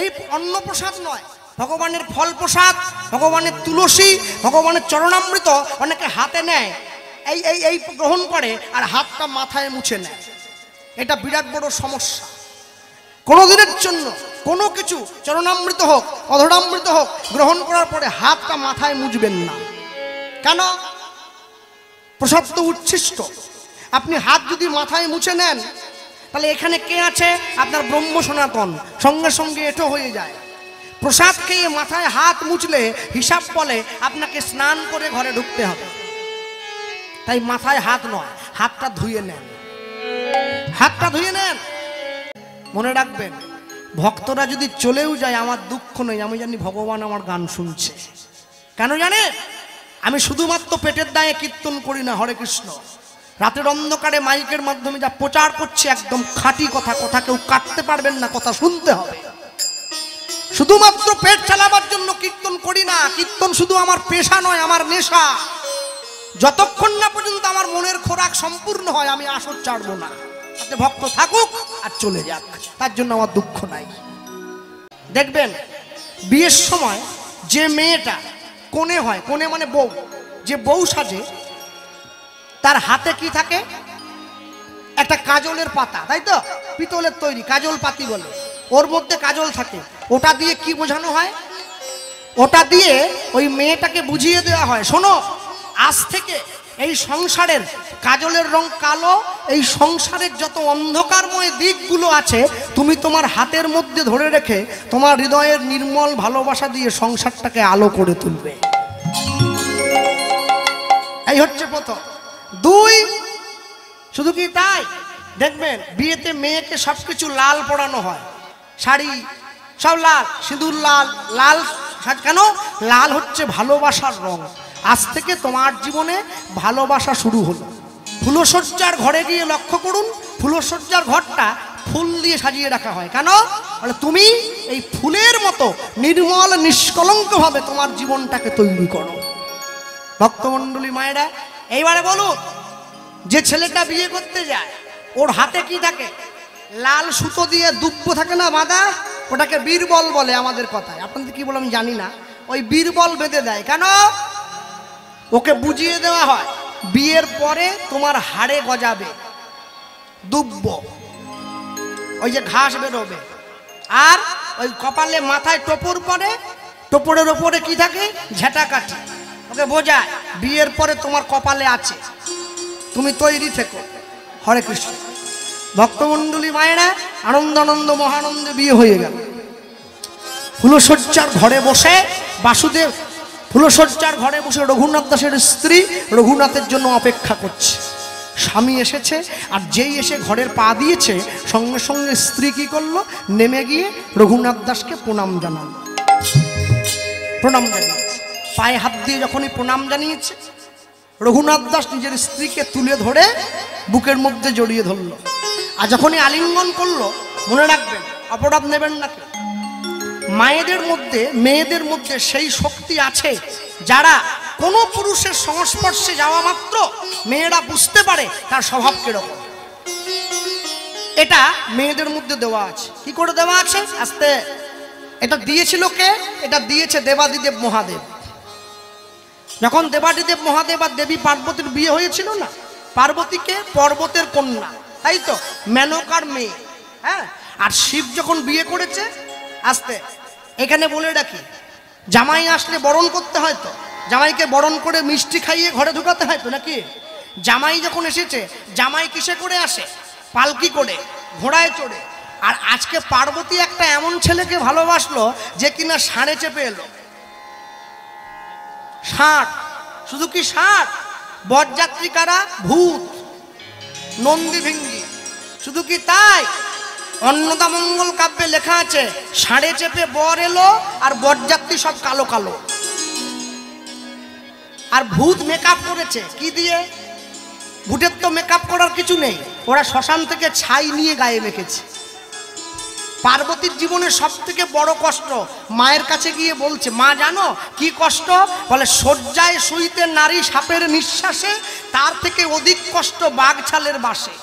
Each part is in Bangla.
এই অন্ন প্রসাদ নয়, ভগবানের ফল প্রসাদ, ভগবানের তুলসী, ভগবানের চরণামৃত অনেকে হাতে নেয়, এই এই এই গ্রহণ করে আর হাতটা মাথায় মুছে নেয়। এটা বিরাট বড় সমস্যা। কোনোদিনের জন্য কোনো কিছু চরণামৃত হোক অধরামৃত হোক গ্রহণ করার পরে হাতটা মাথায় মুছবেন না। কেন? প্রসাদ তো উচ্ছিষ্ট। আপনি হাত যদি মাথায় মুছে নেন তাহলে এখানে কে আছে? আপনার ব্রহ্ম সনাতন, সঙ্গে সঙ্গে এটো হয়ে যায়। প্রসাদ খেয়ে মাথায় হাত মুছলে হিসাব বলে আপনাকে স্নান করে ঘরে ঢুকতে হবে। তাই মাথায় হাত নয়, হাতটা ধুয়ে নেন, হাতটা ধুয়ে নেন। মনে রাখবেন, ভক্তরা যদি চলেও যায় আমার দুঃখ নেই, আমি জানি ভগবান আমার গান শুনছে। কেন জানে? আমি শুধুমাত্র পেটের দায়ে কীর্তন করি না হরে কৃষ্ণ। রাতের অন্ধকারে মাইকের মাধ্যমে যা প্রচার করছে একদম খাঁটি কথা, কথা কেউ কাটতে পারবেন না, কথা শুনতে হবে। শুধুমাত্র পেট চালাবার জন্য কীর্তন করি না। কীর্তন শুধু আমার পেশা নয়, আমার নেশা। যতক্ষণ না পর্যন্ত আমার মনের খোরাক সম্পূর্ণ হয় আমি আসর ছাড়বো না। তাতে ভক্ত থাকুক আর চলে যাক, তার জন্য আমার দুঃখ নাই। দেখবেন বিয়ের সময় যে মেয়েটা কোণে হয়, কোণে মানে বউ, যে বউ সাজে তার হাতে কি থাকে? একটা কাজলের পাতা, তাই তো? পিতলের তৈরি কাজল পাতি বলে, ওর মধ্যে কাজল থাকে। ওটা দিয়ে কি বোঝানো হয়? ওটা দিয়ে ওই মেয়েটাকে বুঝিয়ে দেওয়া হয়, শোনো আজ থেকে এই সংসারের কাজলের রং কালো, এই সংসারের যত অন্ধকারময় দিকগুলো আছে তুমি তোমার হাতের মধ্যে ধরে রেখে তোমার হৃদয়ের নির্মল ভালোবাসা দিয়ে সংসারটাকে আলো করে তুলবে। এই হচ্ছে প্রথম। দুই, শুধু কি তাই? দেখবেন বিয়েতে মেয়েকে সবকিছু লাল পরানো হয়, শাড়ি সব লাল, সিঁদুর লাল। লাল কেন? লাল হচ্ছে ভালোবাসার রং। আজ থেকে তোমার জীবনে ভালোবাসা শুরু হলো। ফুলসজ্জার ঘরে গিয়ে লক্ষ্য করুন, ফুলসজ্জার ঘরটা ফুল দিয়ে সাজিয়ে রাখা হয়। কেন? মানে তুমি এই ফুলের মতো নির্মল নিষ্কলঙ্কভাবে তোমার জীবনটাকে তৈরি করো। ভক্তমণ্ডলী মায়েরা, এইবারে বলুন, যে ছেলেটা বিয়ে করতে যায় ওর হাতে কি থাকে? লাল সুতো দিয়ে দুব্য থাকে না বাঁধা, ওটাকে বীরবল বলে আমাদের কথায়। আপনাদের কি বলে আমি জানি না, ওই বীরবল বেঁধে দেয়। কেন? ওকে বুঝিয়ে দেওয়া হয় বিয়ের পরে তোমার হাড়ে গজাবে দুব্য, ওই যে ঘাস বেরোবে। আর ওই কপালে মাথায় টোপর পরে, টোপরের ওপরে কি থাকে? ঝেঁটা কাঠি। ওকে বোঝায় বিয়ের পরে তোমার কপালে আছে, তুমি তৈরি থেকো। হরে কৃষ্ণ। ভক্তমণ্ডলী মায়েরা, আনন্দ আনন্দ মহানন্দে বিয়ে হয়ে গেল। ফুলসজ্জার ঘরে বসে বাসুদেব, ফুলসজ্জার ঘরে বসে রঘুনাথ দাসের স্ত্রী রঘুনাথের জন্য অপেক্ষা করছে। স্বামী এসেছে, আর যেই এসে ঘরের পা দিয়েছে সঙ্গে সঙ্গে স্ত্রী কি করলো? নেমে গিয়ে রঘুনাথ দাসকে প্রণাম জানালো। প্রণাম জানিয়েছে, পায়ে হাত দিয়ে যখনই প্রণাম জানিয়েছে রঘুনাথ দাস নিজের স্ত্রীকে তুলে ধরে বুকের মধ্যে জড়িয়ে ধরলো। আর যখনই আলিঙ্গন করলো, মনে রাখবেন অপরাধ নেবেন না। মায়েদের মধ্যে, মেয়েদের মধ্যে সেই শক্তি আছে যারা কোনো পুরুষের সংস্পর্শে যাওয়া মাত্র মেয়েরা বুঝতে পারে তার স্বভাব কিরকম। এটা মেয়েদের মধ্যে দেওয়া আছে। কি করে দেওয়া আছে? আস্তে। এটা দিয়েছিল কে? এটা দিয়েছে দেবাদিদেব মহাদেব। যখন দেবাদিদেব মহাদেব আর দেবী পার্বতীর বিয়ে হয়েছিল না, পার্বতীকে পর্বতের কন্যা, তাই তো, মেনকার মেয়ে। হ্যাঁ, আর শিব যখন বিয়ে করেছে, আস্তে এখানে বলে রাখি, জামাই আসলে বরণ করতে হয় তো, জামাইকে বরণ করে মিষ্টি খাইয়ে ঘরে ঢুকাতে হয় তো নাকি? জামাই যখন এসেছে, জামাই কিসে করে আসে? পালকি করে, ঘোড়ায় চড়ে। আর আজকে পার্বতী একটা এমন ছেলেকে ভালোবাসলো যে কিনা ষাঁড়ে চেপে এলো। ষাঁড়, শুধু কি ষাঁড়, বরযাত্রী কারা? ভূত, নন্দী ভিঙ্গি। শুধু কি তাই? অন্নদামঙ্গল কাব্যে লেখা আছে ষাঁড়ে চেপে বর এলো আর বরযাত্রী সব কালো কালো। আর ভূত মেকআপ করেছে কি দিয়ে? ভূতের তো মেকআপ করার কিছু নেই, ওরা শ্মশান থেকে ছাই নিয়ে গায়ে মেখেছে। পার্বতীর জীবনের সব থেকে বড় কষ্ট মায়ের কাছে গিয়ে বলছে, মা জানো কি কষ্ট? বলে শয্যায় শুইতে নারী সাপের নিঃশ্বাসে, তার থেকে অধিক কষ্ট বাঘ ছালের বাসে।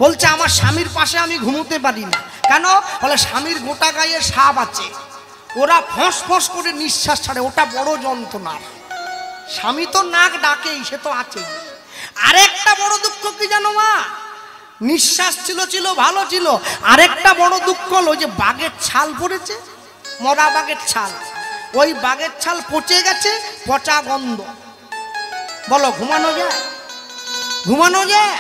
বলছে আমার স্বামীর পাশে আমি ঘুমোতে পারি না। কেন? বলে স্বামীর গোটা গায়ে সাপ আছে, ওরা ফস ফস করে নিঃশ্বাস ছাড়ে, ওটা বড় যন্ত্রণা। স্বামী তো নাক ডাকেই, সে তো আছেই। আরেকটা বড় দুঃখ কি জানো মা? নিঃশ্বাস ছিল ভালো ছিল, আরেকটা বড় দুঃখ হলো যে বাঘের ছাল পড়েছে, মরা বাঘের ছাল, ওই বাঘের ছাল পচে গেছে, পচা গন্ধ। বলো ঘুমানো যায়? ঘুমানো যায়?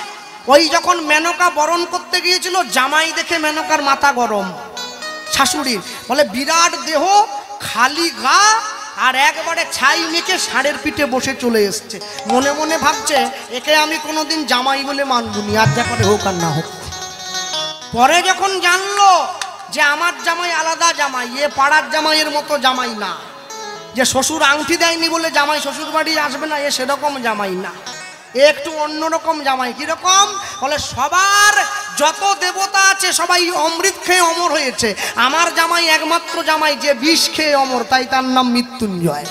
ওই যখন মেনকা বরণ করতে গিয়েছিল, জামাই দেখে মেনকার মাথা গরম, শাশুড়ির। বলে বিরাট দেহ, খালি গা, আর একবারে ছাই মেখে ষাঁড়ের পিঠে বসে চলে এসছে। মনে মনে ভাবছে একে আমি কোনোদিন জামাই বলে মানবুনি, আর যা করে হোক আর না হোক। পরে যখন জানলো যে আমার জামাই আলাদা জামাই, এ পাড়ার জামাইয়ের মতো জামাই না, যে শ্বশুর আংটি দেয়নি বলে জামাই শ্বশুর বাড়ি আসবে না, এ সেরকম জামাই না, এ একটু অন্যরকম জামাই। কিরকম? বলে সবার যত দেবতা আছে সবাই অমৃত খেয়ে অমর হয়েছে, আমার জামাই একমাত্র জামাই যে বিষ খেয়ে অমর, তাই তার নাম মৃত্যুঞ্জয়।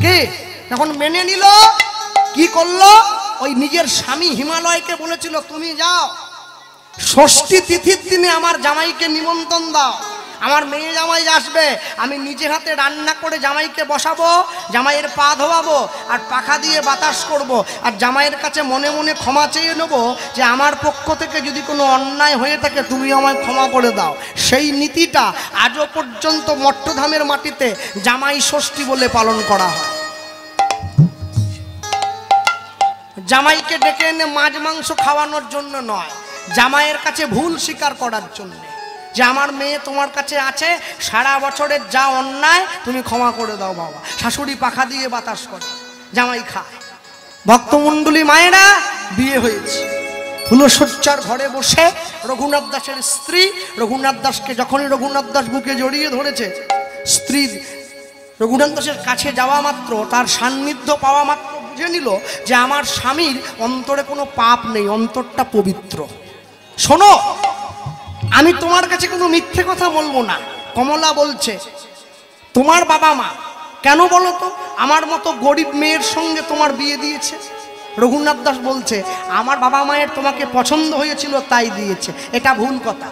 কে যখন মেনে নিল, কি করলো? ওই নিজের স্বামী হিমালয়কে বলেছিল তুমি যাও, ষষ্ঠী তিথির দিনে আমার জামাইকে নিমন্ত্রণ দাও, আমার মেয়ে জামাই আসবে, আমি নিজের হাতে রান্না করে জামাইকে বসাবো, জামাইয়ের পা ধোয়াবো, আর পাখা দিয়ে বাতাস করব, আর জামাইয়ের কাছে মনে মনে ক্ষমা চেয়ে নেবো যে আমার পক্ষ থেকে যদি কোনো অন্যায় হয়ে থাকে তুমি আমায় ক্ষমা করে দাও। সেই নীতিটা আজও পর্যন্ত মট্টধামের মাটিতে জামাই ষষ্ঠী বলে পালন করা হয়। জামাইকে ডেকে এনে মাছ মাংস খাওয়ানোর জন্য নয়, জামাইয়ের কাছে ভুল স্বীকার করার জন্য, যে আমার মেয়ে তোমার কাছে আছে, সারা বছরের যা অন্যায় তুমি ক্ষমা করে দাও বাবা। শাশুড়ি পাখা দিয়ে বাতাস করে, জামাই খায়। ভক্তমণ্ডলী মায়েরা, বিয়ে হয়েছে, ফুলশয্যার ঘরে বসে রঘুনাথ দাসের স্ত্রী, রঘুনাথ দাসকে যখনই রঘুনাথ দাস বুকে জড়িয়ে ধরেছে, স্ত্রী রঘুনাথ দাসের কাছে যাওয়া মাত্র, তার সান্নিধ্য পাওয়া মাত্র বুঝে নিল যে আমার স্বামীর অন্তরে কোনো পাপ নেই, অন্তরটা পবিত্র। শোনো, আমি তোমার কাছে কোনো মিথ্যে কথা বলবো না। কমলা বলছে তোমার বাবা মা কেন বলো তো আমার মতো গরিব মেয়ের সঙ্গে তোমার বিয়ে দিয়েছে? রঘুনাথ দাস বলছে আমার বাবা মায়ের তোমাকে পছন্দ হয়েছিল তাই দিয়েছে। এটা ভুল কথা,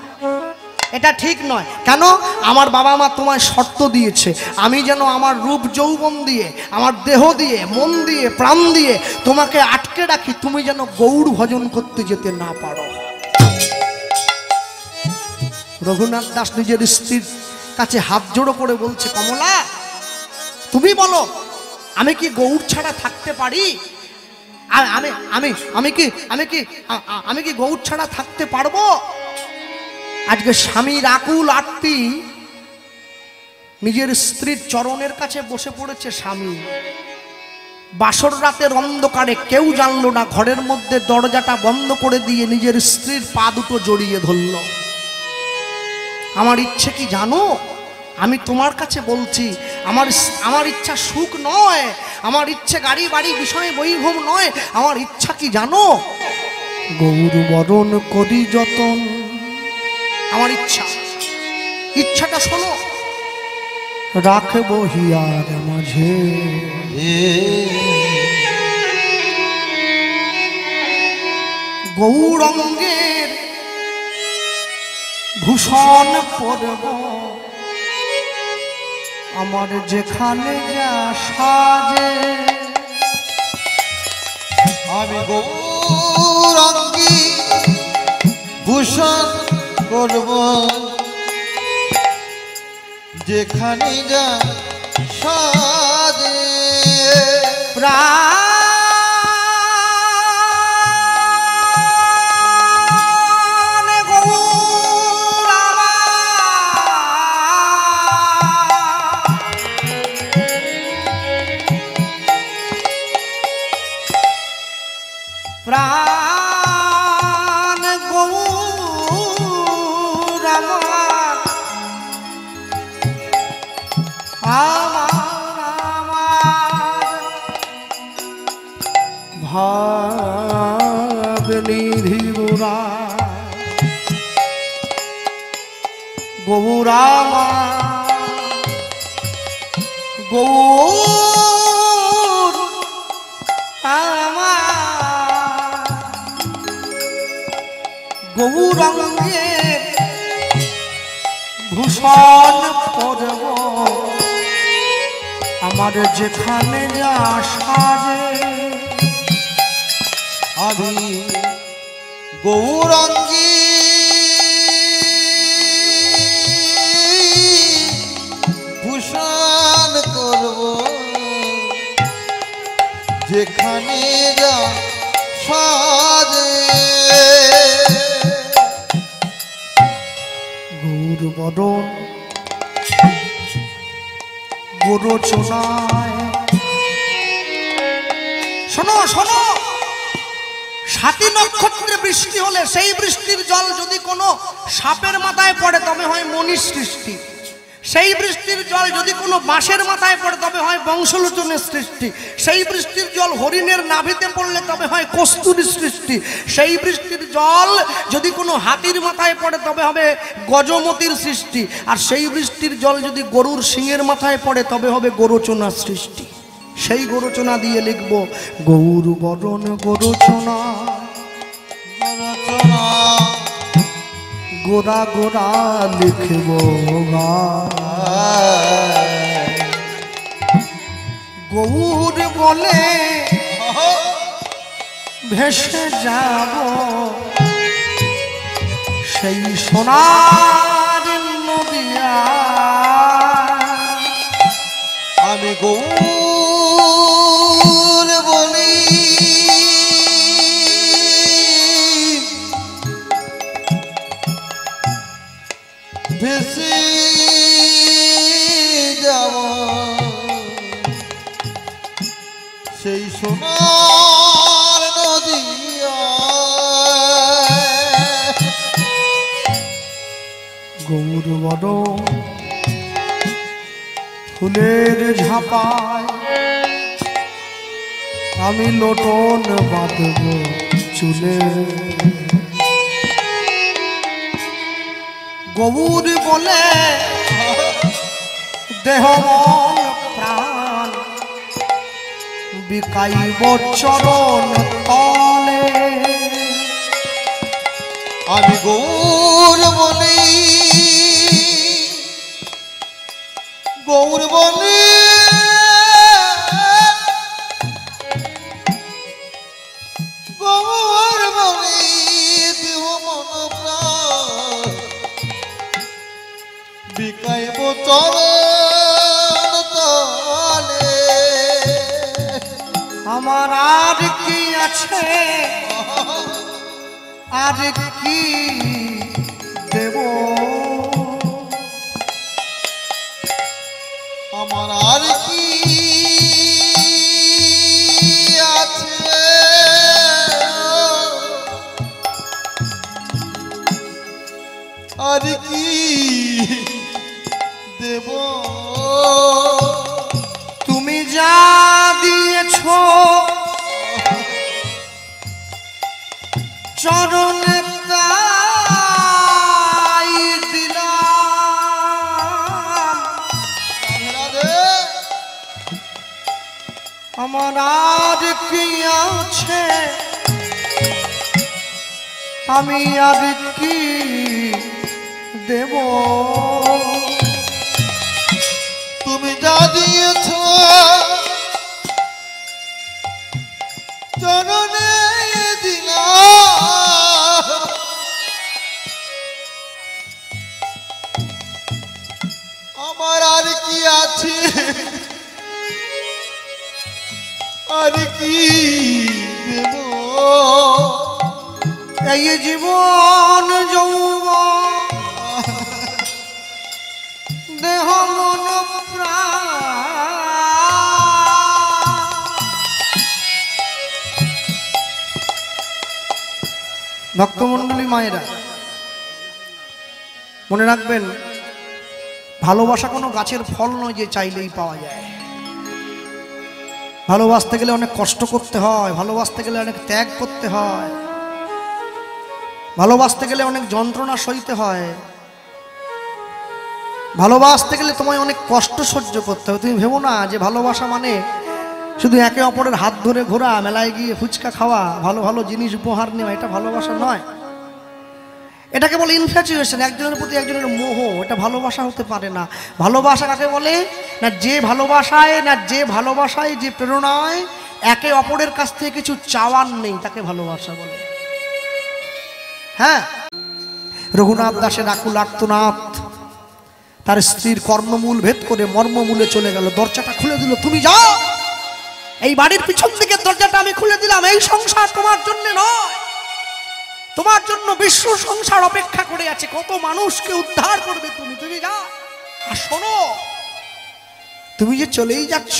এটা ঠিক নয়। কেন? আমার বাবা মা তোমায় শর্ত দিয়েছে, আমি যেন আমার রূপ যৌবন দিয়ে, আমার দেহ দিয়ে, মন দিয়ে, প্রাণ দিয়ে তোমাকে আটকে রাখি, তুমি যেন গৌর ভজন করতে যেতে না পারো। রঘুনাথ দাস নিজের স্ত্রীর কাছে হাত জোড়ো করে বলছে কমলা তুমি বলো আমি কি গৌর ছাড়া থাকতে পারি? আমি কি গৌর ছাড়া থাকতে পারবো? আজকে স্বামীর আকুল আরতি নিজের স্ত্রীর চরণের কাছে বসে পড়েছে স্বামী। বাসর রাতের অন্ধকারে কেউ জানলো না, ঘরের মধ্যে দরজাটা বন্ধ করে দিয়ে নিজের স্ত্রীর পা দুটো জড়িয়ে ধরল। আমার ইচ্ছে কি জানো? আমি তোমার কাছে বলছি, আমার ইচ্ছা সুখ নয়, আমার ইচ্ছে গাড়ি বাড়ি বিষয় বৈভব নয়, আমার ইচ্ছা কি জানো? গৌর বরণ করি যতন। আমার ইচ্ছাটা শোনো, রাখবো হিয়ার মাঝে গৌরঙ্গের ভূষণ পরব, আমার যেখানে যা সাজে আমি গৌরাঙ্গী ভূষণ করব, যেখানে যা সাজে প্রাণ গৌর আমার ভাব নিধি গৌরামা গৌর আমার গৌরাঙ্গের ভূষণ পরব আমার যেখানে যা সাজে আমি গৌরাঙ্গী ভূষণ করব যেখানে যা সাজে গৌর বদন গোরচনায় শোনো শোনো, 7টি নক্ষত্রে বৃষ্টি হলে সেই বৃষ্টির জল যদি কোনো সাপের মাথায় পড়ে তবে হয় মনির সৃষ্টি, সেই বৃষ্টির জল যদি কোনো বাঁশের মাথায় পড়ে তবে হয় বংশলোচনের সৃষ্টি, সেই বৃষ্টির জল হরিণের নাভিতে পড়লে তবে হয় কস্তুরীর সৃষ্টি, সেই বৃষ্টির জল যদি কোনো হাতির মাথায় পড়ে তবে হবে গজমতির সৃষ্টি, আর সেই বৃষ্টির জল যদি গরুর শিংয়ের মাথায় পড়ে তবে হবে গোরচনার সৃষ্টি। সেই গোরচনা দিয়ে লিখব গৌর বরণ গোরচনা রচনা গোরা গোরা লিখব গৌর বলে ভেসে যাব সেই সোনার নদিয়া আমি গৌর বলি ভেসে যাব সেই সোনার নদিয়া গৌর বড় ফুলের ঝাঁপায় আমি লোটন বাঁধব চুলে গৌর বলে দেহ মন প্রাণ বিকাইব চরণ তলে আমি গৌর বলি গৌর বলি গৌর বলি দেহ মন প্রাণ বিকাইব চরণ তলে আমার আর কি আছে আর কি দেব আমার আর কি আছে আর কি দেব তুমি যা দিয়েছ চরণে তাই দিলাম রাধে আমার আর কি আছে আমি আর কি দেব তুমি যা দিয়েছ চরণে দিলাম আমার আর কি আছে আর কি দেব এই জীবন যৌবন দেহ মন ভক্তমণ্ডলী মায়েরা মনে রাখবেন ভালোবাসা কোনো গাছের ফল নয় যে চাইলেই পাওয়া যায়। ভালোবাসতে গেলে অনেক কষ্ট করতে হয়, ভালোবাসতে গেলে অনেক ত্যাগ করতে হয়, ভালোবাসতে গেলে অনেক যন্ত্রণা সইতে হয়, ভালোবাসতে গেলে তোমায় অনেক কষ্ট সহ্য করতে হবে। তুমি ভেবো না যে ভালোবাসা মানে শুধু একে অপরের হাত ধরে ঘোরা, মেলায় গিয়ে ফুচকা খাওয়া, ভালো ভালো জিনিস উপহার নেওয়া, এটা ভালোবাসা নয়। এটাকে বলে ইনফ্যাচুয়েশন, একজনের প্রতি একজনের মোহ। এটা ভালোবাসা হতে পারে না। ভালোবাসা কাকে বলে? না যে ভালোবাসায় যে প্রেরণায় একে অপরের কাছ থেকে কিছু চাওয়ার নেই, তাকে ভালোবাসা বলে। হ্যাঁ, রঘুনাথ দাসের আকুল আর্তনাদ তার স্ত্রীর কর্ণমূল ভেদ করে মর্মমূলে চলে গেল। দরজাটা খুলে দিল, তুমি যাও, এই বাড়ির পিছন দিকে দরজাটা আমি খুলে দিলাম। এই সংসার তোমার জন্য নয়, তোমার জন্য বিশ্ব সংসার অপেক্ষা করে আছে। কত মানুষকে উদ্ধার করবে তুমি, তুমি যাও। আর শোনো, তুমি যে চলেই যাচ্ছ,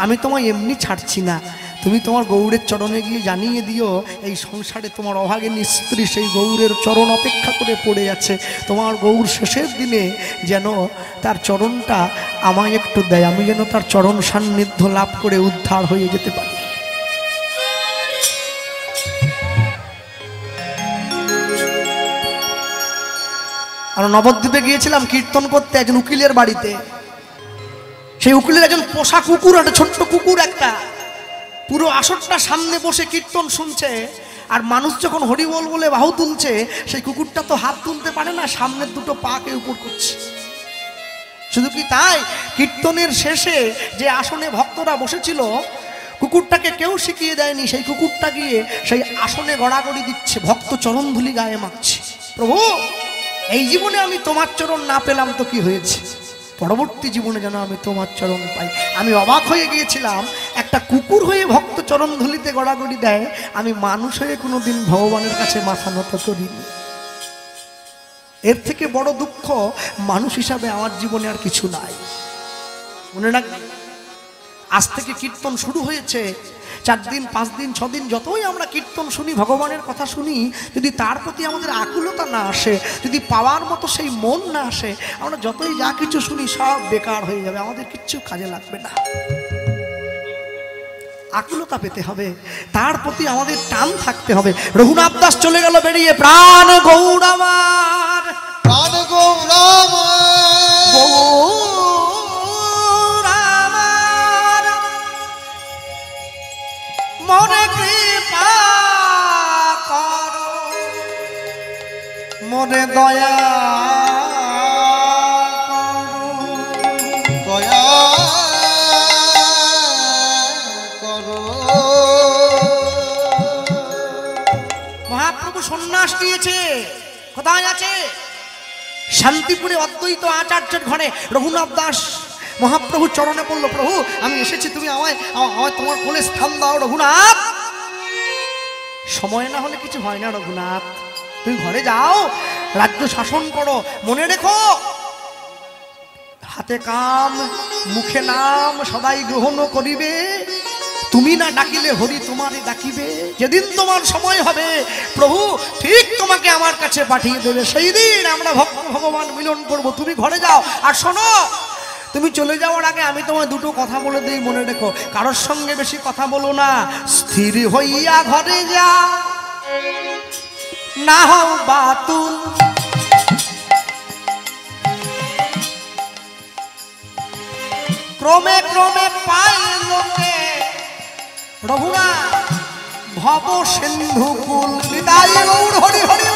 আমি তোমায় এমনি ছাড়ছি না। তুমি তোমার গৌরের চরণে গিয়ে জানিয়ে দিও, এই সংসারে তোমার অভাগিনী স্ত্রী সেই গৌরের চরণ অপেক্ষা করে পড়ে আছে। তোমার গৌর শেষের দিনে যেন তার চরণটা আমায় একটু দেয়, আমি যেন তার চরণ সান্নিধ্য লাভ করে উদ্ধার হয়ে যেতে পারি। আমরা নবদ্বীপে গিয়েছিলাম কীর্তন করতে একজন উকিলের বাড়িতে। সেই উকিলের একজন পোষা কুকুর, একটা ছোট্ট কুকুর, একটা পুরো আসরটা সামনে বসে কীর্তন শুনছে। আর মানুষ যখন হরিবোল বলে বাহু তুলছে, সেই কুকুরটা তো হাত তুলতে পারে না, সামনের দুটো পাকে উপর করছে। শুধু কি তাই, কীর্তনের শেষে যে আসনে ভক্তরা বসেছিল, কুকুরটাকে কেউ শিখিয়ে দেয়নি, সেই কুকুরটা গিয়ে সেই আসনে গড়াগড়ি দিচ্ছে, ভক্ত চরণধুলি গায়ে মাখছে। প্রভু, এই জীবনে আমি তোমার চরণ না পেলাম তো কি হয়েছে, পরবর্তী জীবনে যেন আমি তোমার চরণ পাই। আমি অবাক হয়ে গিয়েছিলাম, একটা কুকুর হয়ে ভক্ত চরণ ধুলিতে গড়াগড়ি দেয়, আমি মানুষ হয়ে কোনোদিন ভগবানের কাছে মাথা নত করিনি। এর থেকে বড় দুঃখ মানুষ হিসাবে আমার জীবনে আর কিছু নাই। মনে রাখবেন, আজ থেকে কীর্তন শুরু হয়েছে, 4 দিন 5 দিন 6 দিন যতই আমরা কীর্তন শুনি, ভগবানের কথা শুনি, যদি তার প্রতি আমাদের আকুলতা না আসে, যদি পাওয়ার মতো সেই মন না আসে, আমরা যতই যা কিছু শুনি সব বেকার হয়ে যাবে, আমাদের কিচ্ছু কাজে লাগবে না। আকুলতা পেতে হবে, তার প্রতি আমাদের টান থাকতে হবে। রঘুনাথ দাস চলে গেল বেরিয়ে, প্রাণ গৌর আমার, প্রাণ গৌর মনে কৃপা করো, মনে দয়া দয়া করো। মহাপ্রভু সন্ন্যাস দিয়েছে, কোথায় আছে? শান্তিপুরে অদ্বৈত আচার্যের ঘরে। রঘুনাথ দাস মহাপ্রভু চরণে পড়ল, প্রভু আমি এসেছি, তুমি আমায় তোমার কোলে স্থান দাও। রঘুনাথ, সময় না হলে কিছু হয় না রঘুনাথ, তুমি ঘরে যাও, রাজ্য শাসন করো। মনে রেখো, হাতে কাম মুখে নাম সদাই গ্রহণ করিবে, তুমি না ডাকিলে হরি তোমারে ডাকিবে। যেদিন তোমার সময় হবে, প্রভু ঠিক তোমাকে আমার কাছে পাঠিয়ে দেবে, সেই দিন আমরা ভক্ত ভগবান মিলন করব। তুমি ঘরে যাও। আর শোনো, তুমি চলে যাওয়ার আগে আমি তোমায় দুটো কথা বলে দিই, মনে রেখো, কারোর সঙ্গে বেশি কথা বলো না, স্থির হইয়া ঘরে যা, না হও বাতুল। ক্রমে ক্রমে পাই লোকে রঘুনাথ ভব সিন্ধু কুল। বিদায় গৌর, হরি হরি।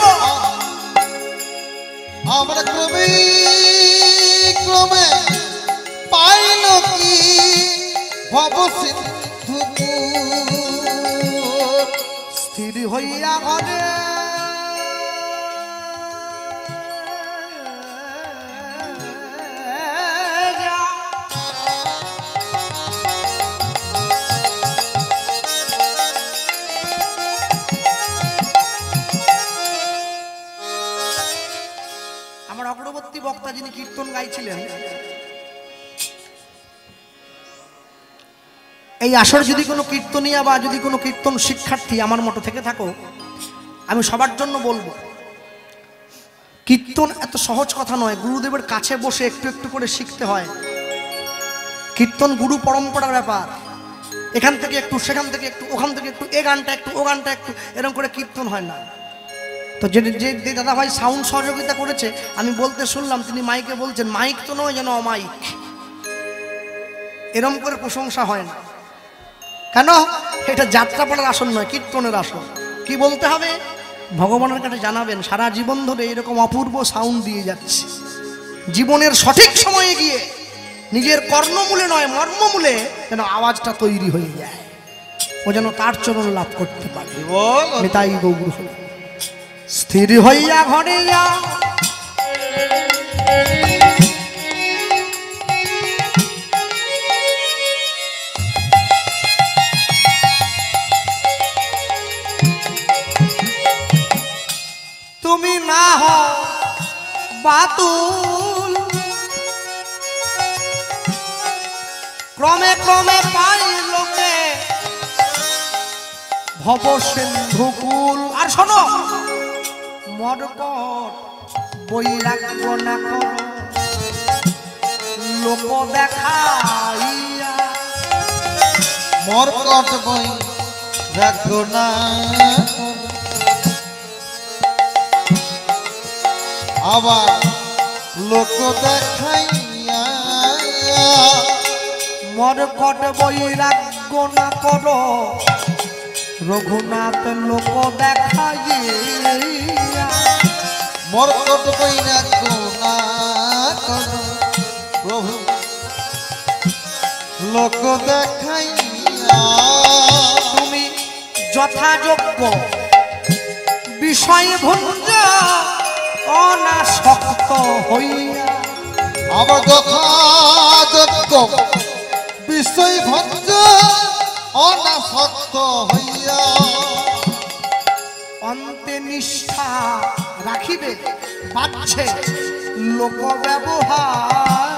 আমরা ক্রমে ক্রমে পাইল কি ভব সিন্ধু স্থির হইয়া ঘরে অগ্রবর্তী বক্তা যিনি কীর্তন গাইছিলেন, এই আসর যদি কোনো কীর্তনিয়া বা যদি কোনো কীর্তন শিক্ষার্থী আমার মতো থেকে থাকো, আমি সবার জন্য বলবো, কীর্তন এত সহজ কথা নয়। গুরুদেবের কাছে বসে একটু একটু করে শিখতে হয়। কীর্তন গুরু পরম্পরার ব্যাপার। এখান থেকে একটু, সেখান থেকে একটু, ওখান থেকে একটু, এ গানটা একটু, ও গানটা একটু, এরকম করে কীর্তন হয় না। তো যে যে দাদা ভাই সাউন্ড সহযোগিতা করেছে, আমি বলতে শুনলাম তিনি মাইকে বলছেন, মাইক তো নয় যেন অমাইক, এরকম করে প্রশংসা হয় না। কেন? এটা যাত্রাপালার আসন নয়, কীর্তনের আসন। কি বলতে হবে? ভগবানের কাছে জানাবেন সারা জীবন ধরে এরকম অপূর্ব সাউন্ড দিয়ে যাচ্ছে, জীবনের সঠিক সময়ে গিয়ে নিজের কর্ণমূলে নয় মর্মমূলে যেন আওয়াজটা তৈরি হয়ে যায়, ও যেন তার চরণ লাভ করতে পারে। তাই গৌর হল স্থির হইয়া ঘরে যা, তুমি না হও বাতুল, ক্রমে ক্রমে পাই লোকে ভব সিন্ধুকুল। আর শোনো, মরকট বৈরাগ্য না করো লোক দেখাইয়া, মরকট বই রাখো না আবার লোক দেখাইয়া, মরকট বৈরাগ্য না করো রঘুনাথ লোক দেখাইয়া, মরকট বই রাখো না করো প্রভু লোক দেখাইয়া, তুমি যথাযোগ্য বিষয় ভঞ্জ অনাসক্ত হইয়া, আবার যথাযোগ্য বিষয় ভঞ্জ অনাসক্ত হইয়া, অন্তে নিষ্ঠা রাখিবে বাচ্ছে লোক ব্যবহার,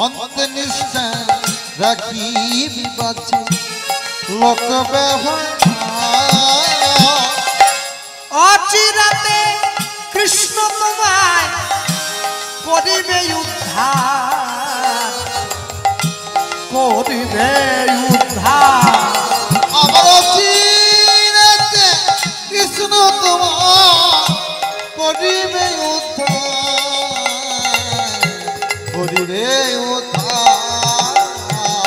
অন্তে নিষ্ঠা রাখি বিবাচ্ছে লোক ব্যবহার, অচিরাতে কৃষ্ণ তোমায় করিবে উদ্ধার, করিবে উদ্ধার, আমার চিরাতে কৃষ্ণ তোমার করিবে উদ্ধার, করিবে উদ্ধার,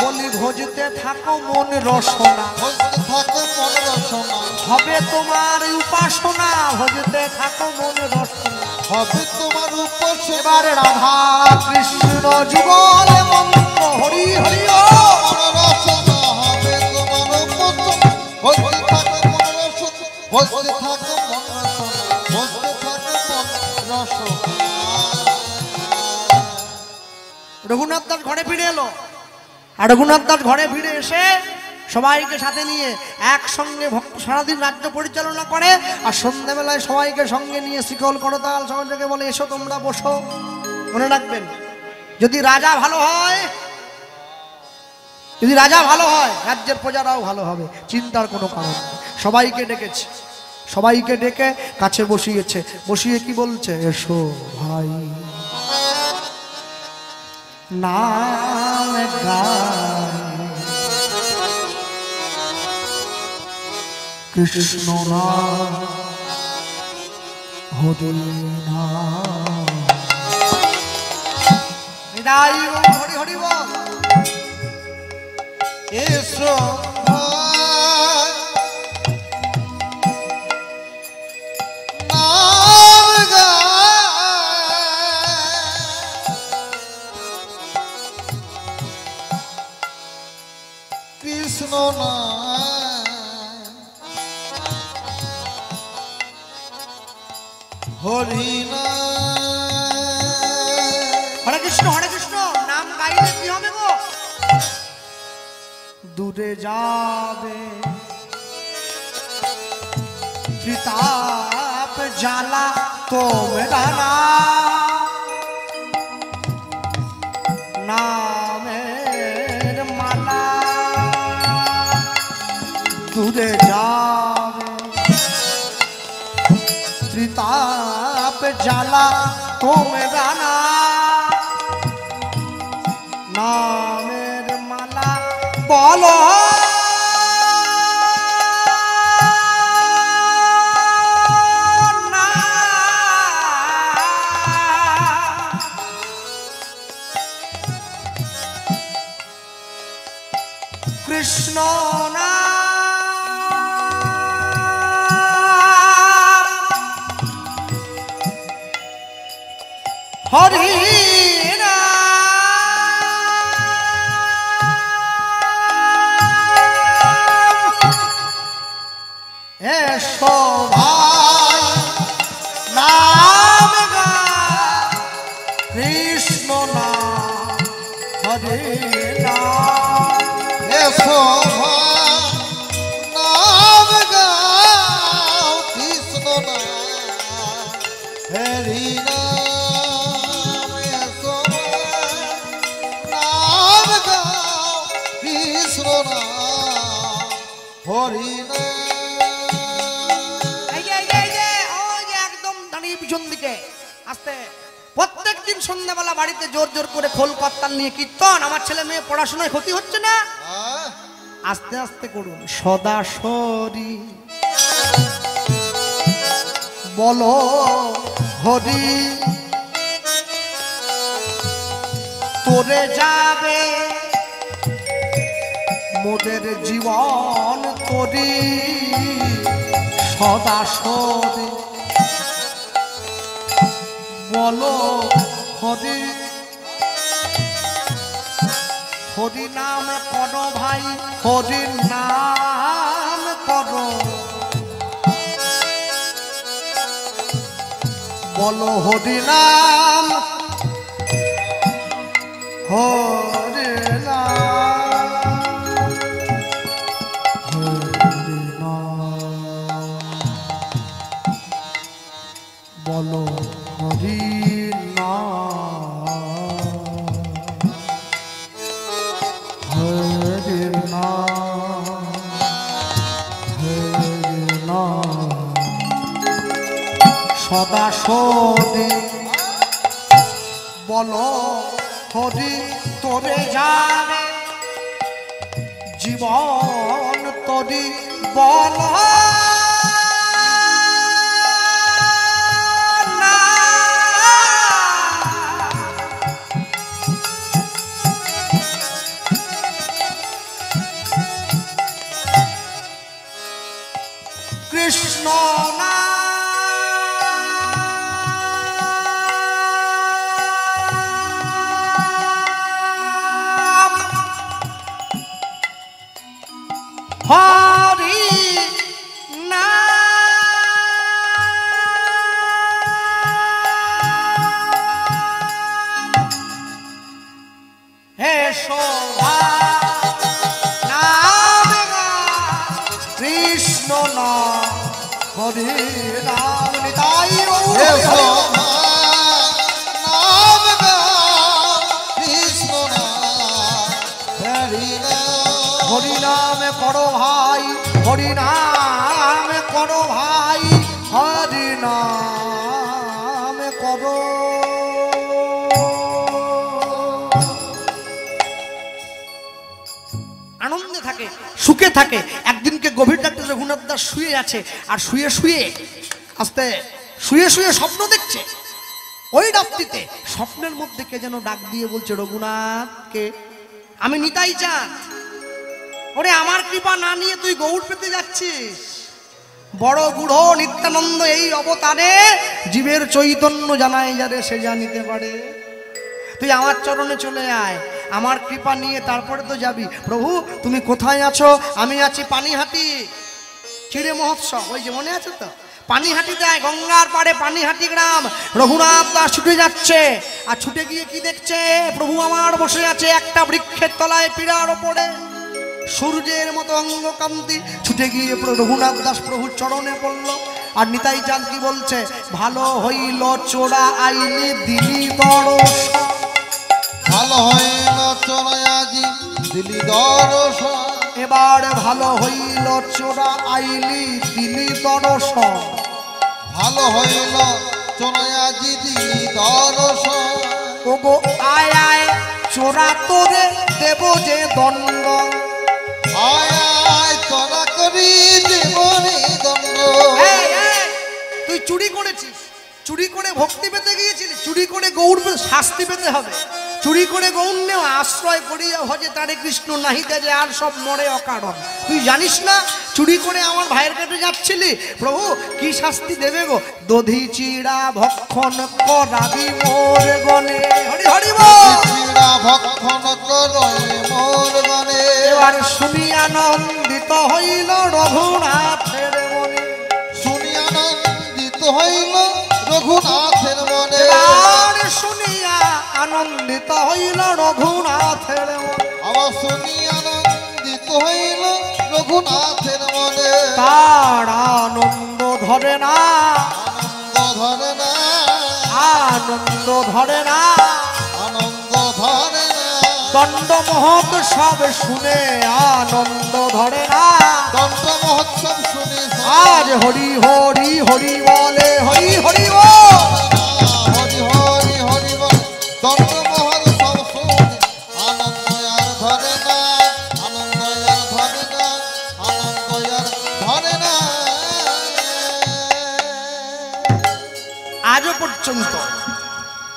বলি ভজতে থাকো মন রসনা, ভজতে থাকো মন রসনা, হবে তোমার উপাসনা, ভজতে থাকো মন রসনা, হবে তোমার উপাসনা, এবারে রাধা কৃষ্ণ যুগল মন্ত্র হরি হরি ও, মন রসনা হবে তোমার উপাসনা, ভজতে থাকো মন রসনা, ভজতে থাকো মন রসনা, ভজতে থাকো মন রসনা। রঘুনাথ দাস ঘরে ফিরে এলো, আর রঘুনাথ দাস ঘরে ফিরে এসে সবাইকে সাথে নিয়ে একসঙ্গে সারাদিন রাজ্য পরিচালনা করে, আর সন্ধ্যাবেলায় সবাইকে সঙ্গে নিয়ে শিকল করতাল সহযোগে বলে এসো তোমরা বসো। মনে রাখবেন, যদি রাজা ভালো হয়, যদি রাজা ভালো হয় রাজ্যের প্রজারাও ভালো হবে, চিন্তার কোনো কারণ নেই। সবাইকে ডেকেছে, সবাইকে ডেকে কাছে বসিয়েছে, বসিয়ে কি বলছে, এসো ভাই নাম গায় কৃষ্ণ নাম হরি নাম, নিতাই গৌর হরি হরি বল। এসো ভাই নাম গায় কৃষ্ণ নাম হরি নাম, হরে কৃষ্ণ নাম গাইলে কি হবে গো, দূরে যাবে ত্রিতাপ জ্বালা তোমরা নামের মালা, দূরে যাবে ত্রিতাপ জ্বালা তোমরা নামের মালা বলো না, কৃষ্ণ নাম হরি নাম এসো ভাই নাম গা কৃষ্ণ নাম হরি নাম এসো ভাই নাম গাও কৃষ্ণ নাম হরি নাম এসো ভাই নাম গাও কৃষ্ণ নাম হরি নাম একদম দাঁড়িয়ে পিছন দিকে আস্তে। প্রত্যেক দিন সন্ধ্যাবেলা বাড়িতে জোর জোর করে খোল কর্তাল নিয়ে কীর্তন। আমার ছেলে মেয়ে পড়াশোনায় ক্ষতি হচ্ছে না? আস্তে আস্তে করুন। সদা সরি বলো হরি তোরে যাবে মোদের জীবন তোরি সদা সরি বলো হরি হরি নাম করো ভাই হরি নাম করো বলো হরি নাম হরি নাম হরি নাম বলো হরি নাম হরি নাম হরি নাম সদা সদি বলো হরি তোরে জানে জীবন তোরি বল কৃষ্ণ হরি হে শোভা নাম কৃষ্ণ নাম হরি নাম নিতাই হে শোভা নাম কৃষ্ণ নাম হরি নাম হরি নাম করো ভাই হরি নাম করো ভাই হরি নাম করো। আনন্দে থাকে সুখে থাকে। একদিনকে গভীর রাতে রঘুনাথ দাস শুয়ে আছে আর শুয়ে শুয়ে আস্তে শুয়ে শুয়ে স্বপ্ন দেখছে। ওই রাত্রিতে স্বপ্নের মধ্যে কে যেন ডাক দিয়ে বলছে, রঘুনাথকে আমি নিতাই চাঁদ, ওরে আমার কৃপা না নিয়ে তুই গৌড় পেতে যাচ্ছিস। বড় বুড়ো নিত্যানন্দ এই অবতারে জীবের চৈতন্য জানায় যারে সে জানিতে পারে। তুই আমার চরণে চলে আয়, আমার কৃপা নিয়ে তারপরে তো যাবি। প্রভু তুমি কোথায় আছো? আমি আছি পানিহাটি, চিড়ে মহোৎসব, ওই যে মনে আছে তো, পানিহাটি যায়, গঙ্গার পাড়ে পানিহাটি গ্রাম। রঘুনাথ দাস ছুটে যাচ্ছে আর ছুটে গিয়ে কি দেখছে, প্রভু আমার বসে আছে একটা বৃক্ষের তলায় পীড়ার ওপরে, সূর্যের মতো অঙ্গকান্তি। ছুটে গিয়ে রঘুনাথ দাস প্রভুর চরণে পড়ল। আর নিতাই চাঁদ কি বলছে, ভালো হইল চোরা আইলি দিলি দর্শন, ভালো হইল চোরায়াজি দিলি দর্শন, এবার ভালো হইল চোরা আইলি দিলি দর্শন, ভালো হইল চোরায়াজি দিলি দর্শন। ওগো আয় আয় চোরা তোরে দেব যে দণ্ড, আয় আয় চোরা করি জীবনী দণ্ড। তুই চুরি করেছিস, চুরি করে ভক্তি পেতে গিয়েছিলি, চুরি করে গৌর শাস্তি পেতে হবে। চুরি করে গৌর আশ্রয় করিয়া ভজে তারে কৃষ্ণ নাহিতে যে আর সব মরে অকারণ। তুই জানিস না চুরি করে আমার ভাইয়ের কাছে যাচ্ছিলি, প্রভু কি শাস্তি দেবে গো? দধি চিড়া ভক্ষণ করাবি মোর গনে। হরি হরি বল। চিড়া ভক্ষণ করই মোর গনে। এবার শুনি আনন্দিত হইল রঘুনাথের মনে। শুনি আনন্দিত হইল রঘুনাথের মনে। এবার শুনিয়া আনন্দিত হইল রঘুনাথের মনে। আবার শুনি আনন্দিত হইল রঘুনাথের মনে। তার আনন্দ ধরে না, আনন্দ ধরে না, আনন্দ ধরে না, আনন্দ ধরে না। দণ্ড মহোৎসব শুনে আনন্দ ধরে না। দণ্ড মহোৎসব শুনে আজ হরি হরি হরি বলে, হরি হরি বল। হরি হরি হরি বল। দণ্ড মহোৎসব শুনে আনন্দ আর ধরে না, আনন্দ আর ধরে না, আনন্দ আর ধরে না। আজও পর্যন্ত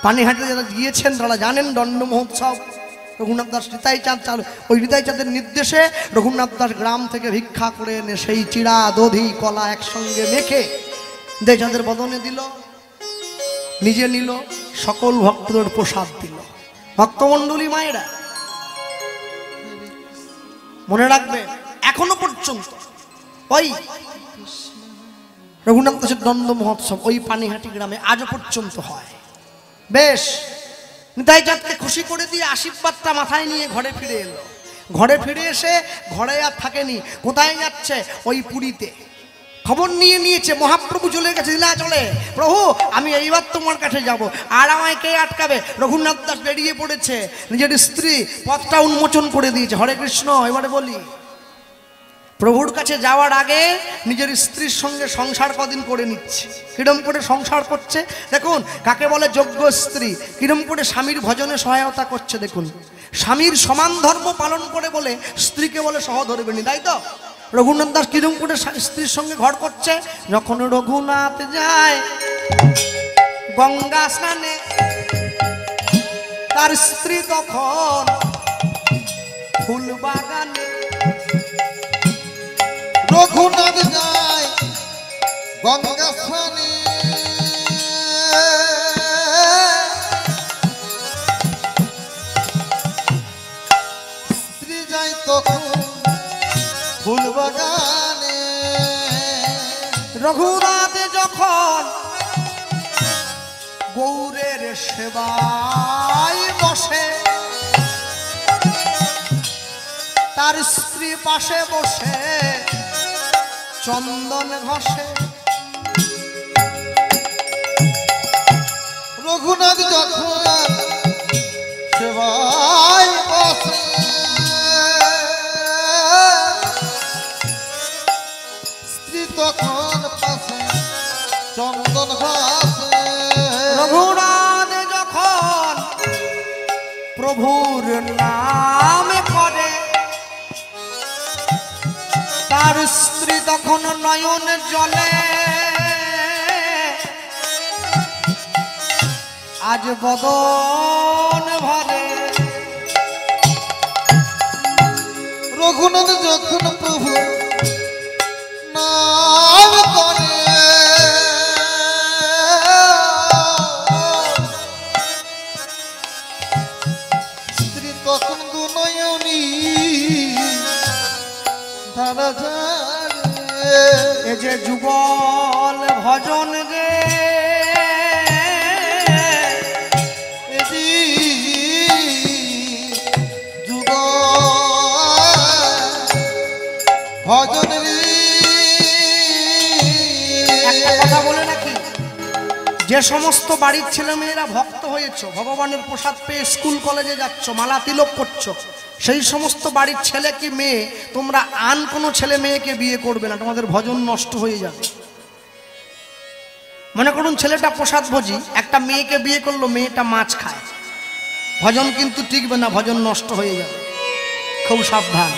পানিহাটে যারা গিয়েছেন তারা জানেন দণ্ড মহোৎসব রঘুনাথ দাস হৃদয় চাঁদ চালু, ওই হৃদয় চাঁদের নির্দেশে রঘুনাথ দাস গ্রাম থেকে ভিক্ষা করে এনে সেই চিড়া দধি কলা একসঙ্গে মেখে হৃদয় চাঁদের বদনে দিল, নিজে নিল, সকল ভক্তদের প্রসাদ দিল। ভক্তমণ্ডলী মায়েরা মনে রাখবে, এখনো পর্যন্ত ওই রঘুনাথ দাসের দণ্ড মহোৎসব ওই পানিহাটি গ্রামে আজও পর্যন্ত হয়। বেশ, নিতাই চাঁদকে খুশি করে দিয়ে আশীর্বাদটা মাথায় নিয়ে ঘরে ফিরে এলো। ঘরে ফিরে এসে ঘরে আর থাকেনি, কোথায় যাচ্ছে? ওই পুরীতে খবর নিয়েছে মহাপ্রভু চলে গেছে। দিলা চলে, প্রভু আমি এইবার তোমার কাছে যাব, আর আমায় কে আটকাবে? রঘুনাথ দাস বেরিয়ে পড়েছে, নিজের স্ত্রী পথটা উন্মোচন করে দিয়েছে। হরে কৃষ্ণ। এবারে বলি, প্রভুর কাছে যাওয়ার আগে নিজের স্ত্রীর সঙ্গে সংসার কদিন করে নিচ্ছে। কিরম করে সংসার করছে দেখুন, কাকে বলে যোগ্য স্ত্রী। কিরম করে স্বামীর ভজনে সহায়তা করছে দেখুন। স্বামীর সমান ধর্ম পালন করে বলে স্ত্রীকে বলে সহধর্মিণী, তাই তো? রঘুনাথ দাস কিরম করে স্ত্রীর সঙ্গে ঘর করছে? যখন রঘুনাথ যায় গঙ্গা স্নানে, তার স্ত্রী তখন ফুল বাগানে। রঘুনাথ যায় গঙ্গা স্নানে, স্ত্রী যায় তখন ফুল বাগানে। রঘুনাথ যখন গৌরের সেবায় বসে, তার স্ত্রী পাশে বসে চন্দন ঘষে। রঘুনাথ যখন সেবায় বসে, স্ত্রী তখন পাশে চন্দন ঘষে। রঘুনাথ যখন প্রভুর নাম করে, তার স্ত্রী তখন নয়ন জলে। আজ বদন ভরে। রঘুনাথ যখন প্রভু নাম করে, স্ত্রী তখন দুনয়নী ধারা ঝরে। এ যে যুগল ভজন রে, এটি যুগ ভজন রে। একটা কথা বলে রাখি, যে সমস্ত বাড়ির ছেলে মেয়েরা ভক্ত হয়েছ, ভগবানের প্রসাদ পেয়ে স্কুল কলেজে যাচ্ছ, মালা তিলক করছো, সেই সমস্ত বাড়ির ছেলে কি মেয়ে তোমরা আন কোনো ছেলে মেয়েকে বিয়ে করবে না, তোমাদের ভজন নষ্ট হয়ে যাবে। মনে করুন ছেলেটা প্রসাদ ভোজি, একটা মেয়েকে বিয়ে করলো, মেয়েটা মাছ খায়, ভজন কিন্তু টিকবে না, ভজন নষ্ট হয়ে যাবে। খুব সাবধান।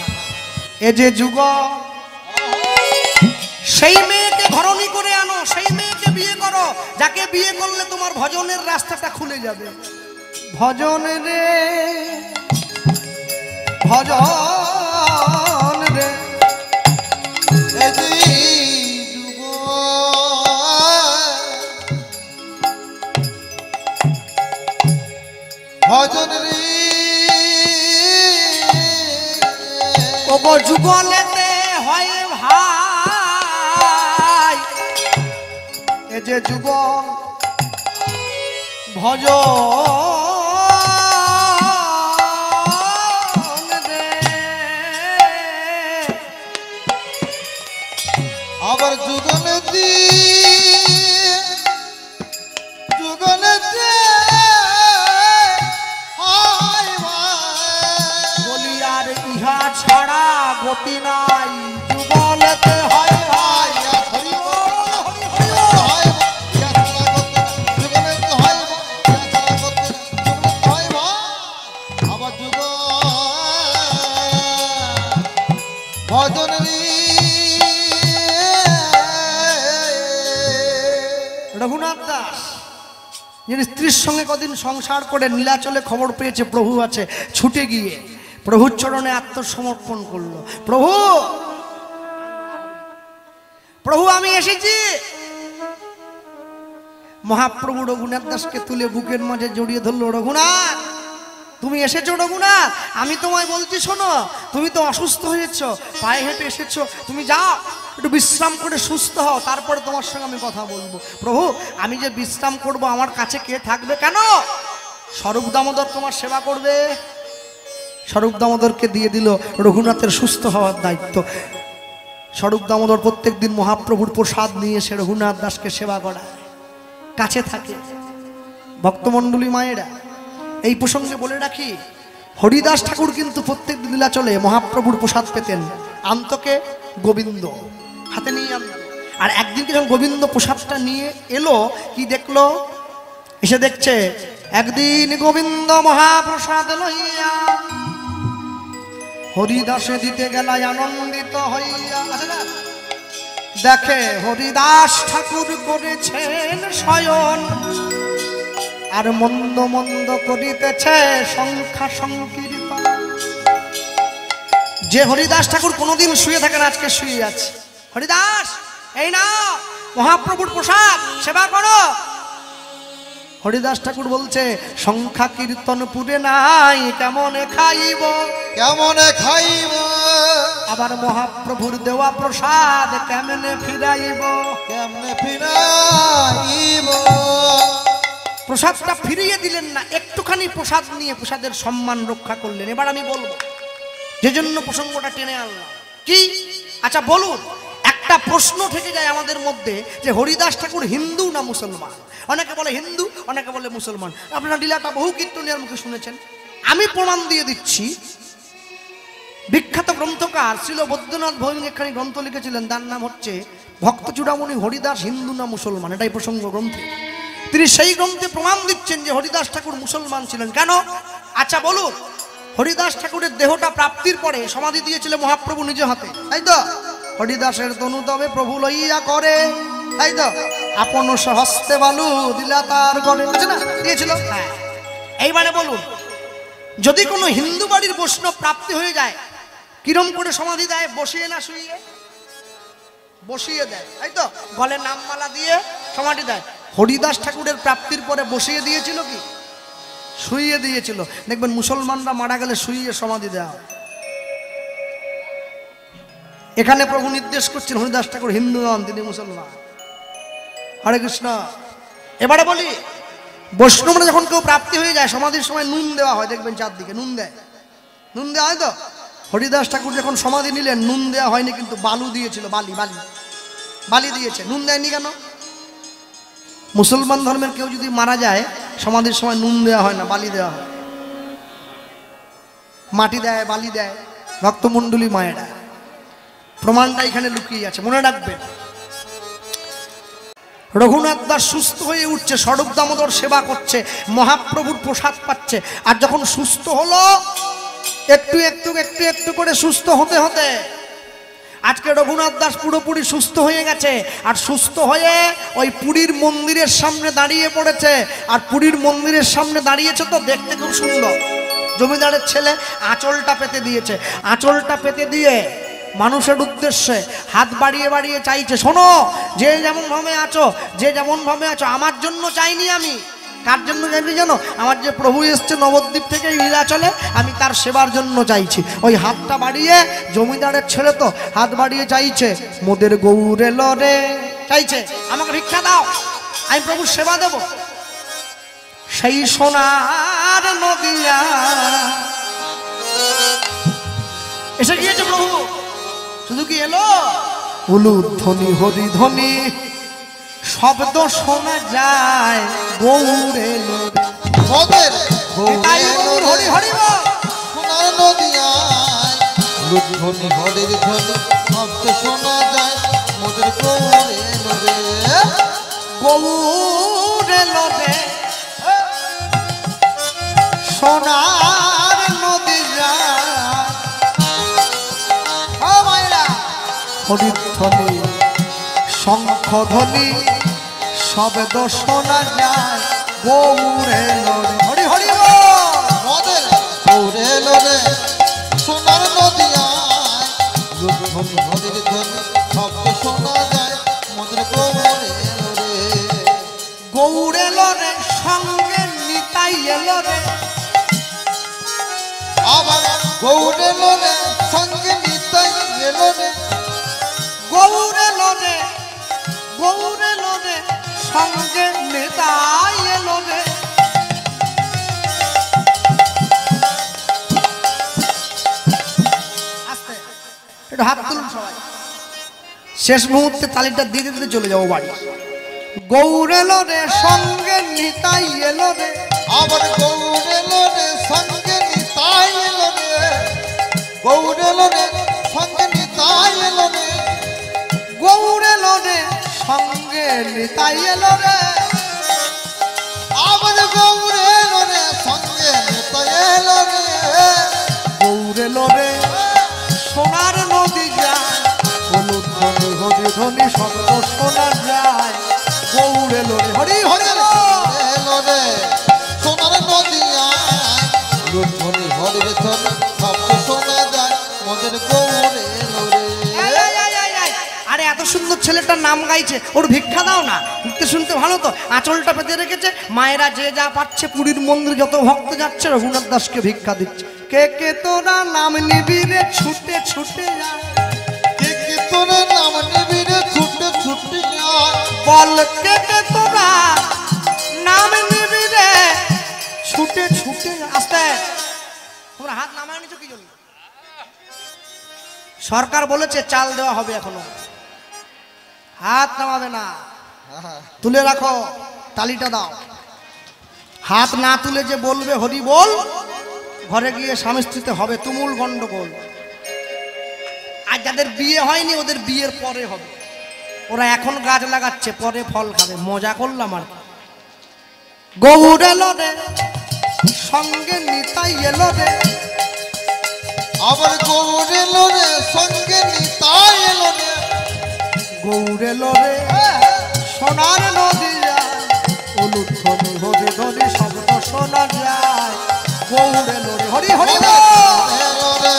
এ যে যুগ, সেই মেয়েকে ঘরণী করে আনো, সেই মেয়েকে বিয়ে করো, যাকে বিয়ে করলে তোমার ভজনের রাস্তাটা খুলে যাবে। ভজন রে ভজন রে, ভজন রে ওগো যুগলেতে হয় ভাই এ যে যুগল ভজন রে আবার যুগনেতি যুগনেতি বলি আর ইহা ছাড়া গতি নাই যুগলেতে হয় ভাই হরি বল, হরি বল, হয় বল, ইয়া ছাড়া করতে না। যুগনেতি হয় বল, ইয়া ছাড়া করতে না। যুগনেতি হয় বল, আবার যুগ ভজন রে রঘুনাথ দাস যিনি স্ত্রীর সঙ্গে কদিন সংসার করে নীলাচলে খবর পেয়েছে প্রভু আছে, ছুটে গিয়ে প্রভুর চরণে আত্মসমর্পণ করলো। প্রভু প্রভু আমি এসেছি। মহাপ্রভু রঘুনাথ দাসকে তুলে বুকের মাঝে জড়িয়ে ধরলো। রঘুনাথ তুমি এসেছো রঘুনাথ, আমি তোমায় বলছি শোনো, তুমি তো অসুস্থ হয়েছো, পায়ে হেঁটে এসেছো, তুমি যাও একটু বিশ্রাম করে সুস্থ হও, তারপরে তোমার সঙ্গে আমি কথা বলবো। প্রভু আমি যে বিশ্রাম করব আমার কাছে কে থাকবে? কেন? স্বরূপ দামোদর তোমার সেবা করবে। স্বরূপ দামোদরকে দিয়ে দিল রঘুনাথের সুস্থ হওয়ার দায়িত্ব। স্বরূপ দামোদর প্রত্যেক দিন মহাপ্রভুর প্রসাদ নিয়ে এসে রঘুনাথ দাসকে সেবা করা, কাছে থাকে। ভক্তমণ্ডলী মায়েরা এই প্রসঙ্গে বলে রাখি, হরিদাস ঠাকুর কিন্তু প্রত্যেক দিন নীলাচলে মহাপ্রভুর প্রসাদ পেতেন। আন্তকে গোবিন্দ হাতে নিয়ে আনত। আর একদিনকে যখন গোবিন্দ প্রসাদটা নিয়ে এলো, কি দেখলো? এসে দেখছে একদিন গোবিন্দ মহাপ্রসাদ লইয়া হরিদাসে দিতে গেলায় আনন্দিত হইয়া। দেখে হরিদাস ঠাকুর করেছেন শয়ন, আর মন্দ মন্দ করিতেছে সংখ্যা সংকীর্তন। যে হরিদাস ঠাকুর কোনোদিন শুয়ে থাকেন, আজকে শুয়ে আছে। হরিদাস এই নাও মহাপ্রভুর প্রসাদ, সেবা করো। হরিদাস ঠাকুর বলছে সংখ্যা কীর্তন পুরে নাই, কেমনে খাইব কেমনে খাইব, আবার মহাপ্রভুর দেওয়া প্রসাদ কেমনে ফিরাইব। কেমনে ফিরাইব। প্রসাদটা ফিরিয়ে দিলেন না, একটুখানি প্রসাদ নিয়ে প্রসাদের সম্মান রক্ষা করলেন। এবার আমি বলবো যে জন্য প্রসঙ্গটা টেনে আনলাম কি। আচ্ছা বলুন, একটা প্রশ্ন থেকে যায় আমাদের মধ্যে যে হরিদাস ঠাকুর হিন্দু না মুসলমান? অনেকে বলে হিন্দু, অনেকে বলে মুসলমান। আপনারা লীলাটা বহু কীর্তনিয়ার মুখে শুনেছেন। আমি প্রমাণ দিয়ে দিচ্ছি। বিখ্যাত গ্রন্থকার শ্রীল বৈদ্যনাথ ভৌমিক একখানি গ্রন্থ লিখেছিলেন, তার নাম হচ্ছে ভক্ত চূড়ামণি হরিদাস হিন্দু না মুসলমান, এটাই প্রসঙ্গ গ্রন্থে। তিনি সেই গ্রন্থে প্রমাণ দিচ্ছেন যে হরিদাস ঠাকুর মুসলমান ছিলেন। কেন? আচ্ছা বলুন, হরিদাস ঠাকুরের দেহটা প্রাপ্তির পরে সমাধি দিয়েছিলেন মহাপ্রভু নিজ হাতে, তাই তো? হরিদাসের তনু তবে প্রভু লইয়া করে, তাই তো? আপন হস্তে বালু দিলা তার গলে, আছে না? দিয়েছিল। হ্যাঁ। এইবারে বলুন, যদি কোনো হিন্দু বাড়ির বৈষ্ণব প্রাপ্তি হয়ে যায়, কিরম করে সমাধি দেয়? বসিয়ে না শুইয়ে? বসিয়ে দেয়, তাই তো? গলে নামমালা দিয়ে সমাধি দেয়। হরিদাস ঠাকুরের প্রাপ্তির পরে বসিয়ে দিয়েছিল কি শুইয়ে দিয়েছিল? দেখবেন মুসলমানরা মারা গেলে শুইয়ে সমাধি দেওয়া। এখানে প্রভু নির্দেশ করছেন হরিদাস ঠাকুর হিন্দু নন, তিনি মুসলমান। হরে কৃষ্ণ। এবারে বলি, বৈষ্ণবরা যখন কেউ প্রাপ্তি হয়ে যায় সমাধির সময় নুন দেওয়া হয়, দেখবেন চারদিকে নুন দেয়, নুন দেওয়া হয় তো। হরিদাস ঠাকুর যখন সমাধি নিলেন নুন দেওয়া হয়নি, কিন্তু বালু দিয়েছিল, বালি বালি বালি দিয়েছে, নুন দেয়নি কেন? মুসলমান ধর্মের কেউ যদি মারা যায় সমাধির সময় নুন দেওয়া হয় না, বালি দেওয়া হয়। মাটি দেয়, বালি দেয়। ভক্তমণ্ডলী মায়েরা, প্রমাণটা এখানে লুকিয়ে আছে, মনে রাখবেন। রঘুনাথ দাস সুস্থ হয়ে উঠছে, স্বরূপ দামোদর সেবা করছে, মহাপ্রভুর প্রসাদ পাচ্ছে। আর যখন সুস্থ হলো, একটু একটু একটু একটু করে সুস্থ হতে হতে আজকে রঘুনাথ দাস পুরোপুরি সুস্থ হয়ে গেছে। আর সুস্থ হয়ে ওই পুরীর মন্দিরের সামনে দাঁড়িয়ে পড়েছে। আর পুরীর মন্দিরের সামনে দাঁড়িয়েছে তো দেখতে খুব সুন্দর। জমিদারের ছেলে আঁচলটা পেতে দিয়েছে, আঁচলটা পেতে দিয়ে মানুষের উদ্দেশ্যে হাত বাড়িয়ে বাড়িয়ে চাইছে, শোনো, যে যেমন ভাবে আছো, যে যেমন ভাবে আছো, আমার জন্য চাইনি আমি, কার জন্য চাইছি জানো? আমার যে প্রভু এসছে নবদ্বীপ থেকে নীলাচলে, আমি তার সেবার জন্য চাইছি। ওই হাতটা বাড়িয়ে, জমিদারের ছেলে তো হাত বাড়িয়ে চাইছে, মোদের গৌরে লরে চাইছে, আমাকে ভিক্ষা দাও, আমি প্রভুর সেবা দেব। সেই সোনার নদিয়া এসে গিয়েছে প্রভু। শুধু কি এলো? উলুর ধ্বনি হরি ধ্বনি শব্দ শোনা যায়, গৌরে লরে মোদের তাই গৌর হরি হরি বল। সোনার নদিয়ায় ধ্বনি হরির ধ্বনি শব্দ শোনা যায়, মোদের গৌরে লরে গৌরে লরে সোনার নদিয়া। ও মায়েরা, হরি ধ্বনি শঙ্খ ধ্বনি শব্দ শোনা যায়, গৌরে লরে হরি হরি বল। মোদের গৌরে লরে সোনার নদিয়ায় ধ্বনি হরির ধ্বনি শব্দ শোনা যায়, মোদের গৌরে লরে গৌরে লরে সঙ্গে নিতাই এলো রে। আবার গৌরে লরে সঙ্গে নিতাই এলো রে গৌরে লরে, গৌরে লরে সঙ্গে নিতাই এলো রে। আস্তে একটু হাত তুলুন সবাই। শেষ মুহূর্তে তালিটা দিতে দিতে চলে যাবো বাড়ি। গৌরে লরে সঙ্গে নিতাই এলো রে। আবার গৌরে লরে সঙ্গে নিতাই এলো রে গৌরে লরে সঙ্গে নিতাই এলো রে গৌরে লরে সঙ্গে নিতাই এলো রে। আবার গৌরে লরে সঙ্গে নিতাই এলো রে গৌরে লরে সোনার নদী যায়, হলুদ ধ্বনি হরি ধ্বনি শব্দ শোনা যায়, গৌরে লরে হরি হরি বল। গৌরে লরে সোনার নদিয়ায় ধ্বনি হরির ধ্বনি শব্দ শোনা যায়, মোদের গৌরে লরে এই, এই, এই, এই, এই। আরে এত সুন্দর ছেলেটার নাম গাইছে, ওর ভিক্ষা দাও না। দেখতে শুনতে ভালো তো, আঁচলটা পেতে রেখেছে। মায়েরা যে যা পাচ্ছে, পুরীর মন্দিরে যত ভক্ত যাচ্ছে, রঘুনাথ দাসকে ভিক্ষা দিচ্ছে। কে কে তোরা নাম নিবি রে ছুটে ছুটে যায়, কে কে তোর নাম নিবি রে ছুটে ছুটে যায় বল কে কে তোরা নাম নিবি রে ছুটে ছুটে যায়। আস্তে, তোমরা হাত নামায় নিছো কি জন্য? সরকার বলেছে চাল দেওয়া হবে, এখনো হাত নামাবে না, তুলে রাখো, তালিটা দাও। হাত না তুলে যে বলবে হরি বল, ঘরে গিয়ে স্বামী স্ত্রীতে হবে তুমুল গন্ডগোল। আর যাদের বিয়ে হয়নি ওদের বিয়ের পরে হবে। ওরা এখন গাছ লাগাচ্ছে, পরে ফল খাবে। মজা করলাম আর কি। গৌর এলো রে সঙ্গে নিতাই এলো রে। আবার গৌরে লরে সঙ্গে নিতাই এলো রে গৌর এলো রে সোনার নদী যায়, হলুদ ধ্বনি হরি ধ্বনি শব্দ শোনা যায়, গৌর এলো রে হরি হরি বল। এলো রে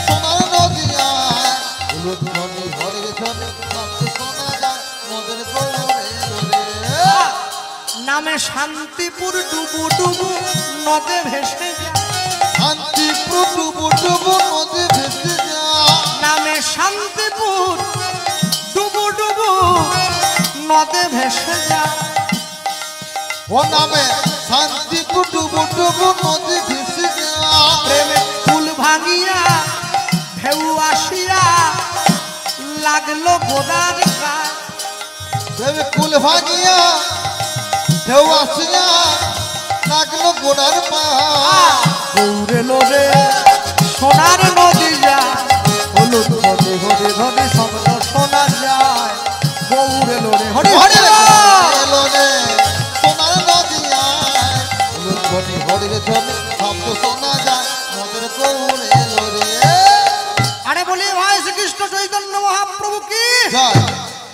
সোনার নদিয়ায় হলুদ ধ্বনি হরির ধ্বনি শব্দ শোনা যায়, মোদের গৌরে লরে নামে শান্তিপুর ডুবু ডুবু নদে ভেসে যায়। শান্তিপুর ডুবু ডুবু নদী ভেসে যায় নামে শান্তিপুর ডুবু ডুবু নদে ভেসে যায়। ও নামে শান্তিপুর ডুবু ডুবু নদী ভেসে যায় প্রেমে ফুল ভাঙিয়া ঢেউ আসিয়া লাগলো গোদার গায়ে। প্রেমে কুল ভাঙিয়া ঢেউ আসিয়া লাগলো গোড়ার পা গৌরে লোরে সোনার নদী যায়, হলুদ ধ্বনি হরি ধ্বনি শব্দ শোনা যায়, গৌরে লোরে হরি হরি বল। এলো রে সোনার নদিয়ায় হলুদ ধ্বনি হরির ধ্বনি শব্দ শোনা যায়, মোদের গৌরে এলো রে আরে বলি ভাই শ্রীকৃষ্ণ চৈতন্য মহাপ্রভু কি, জয়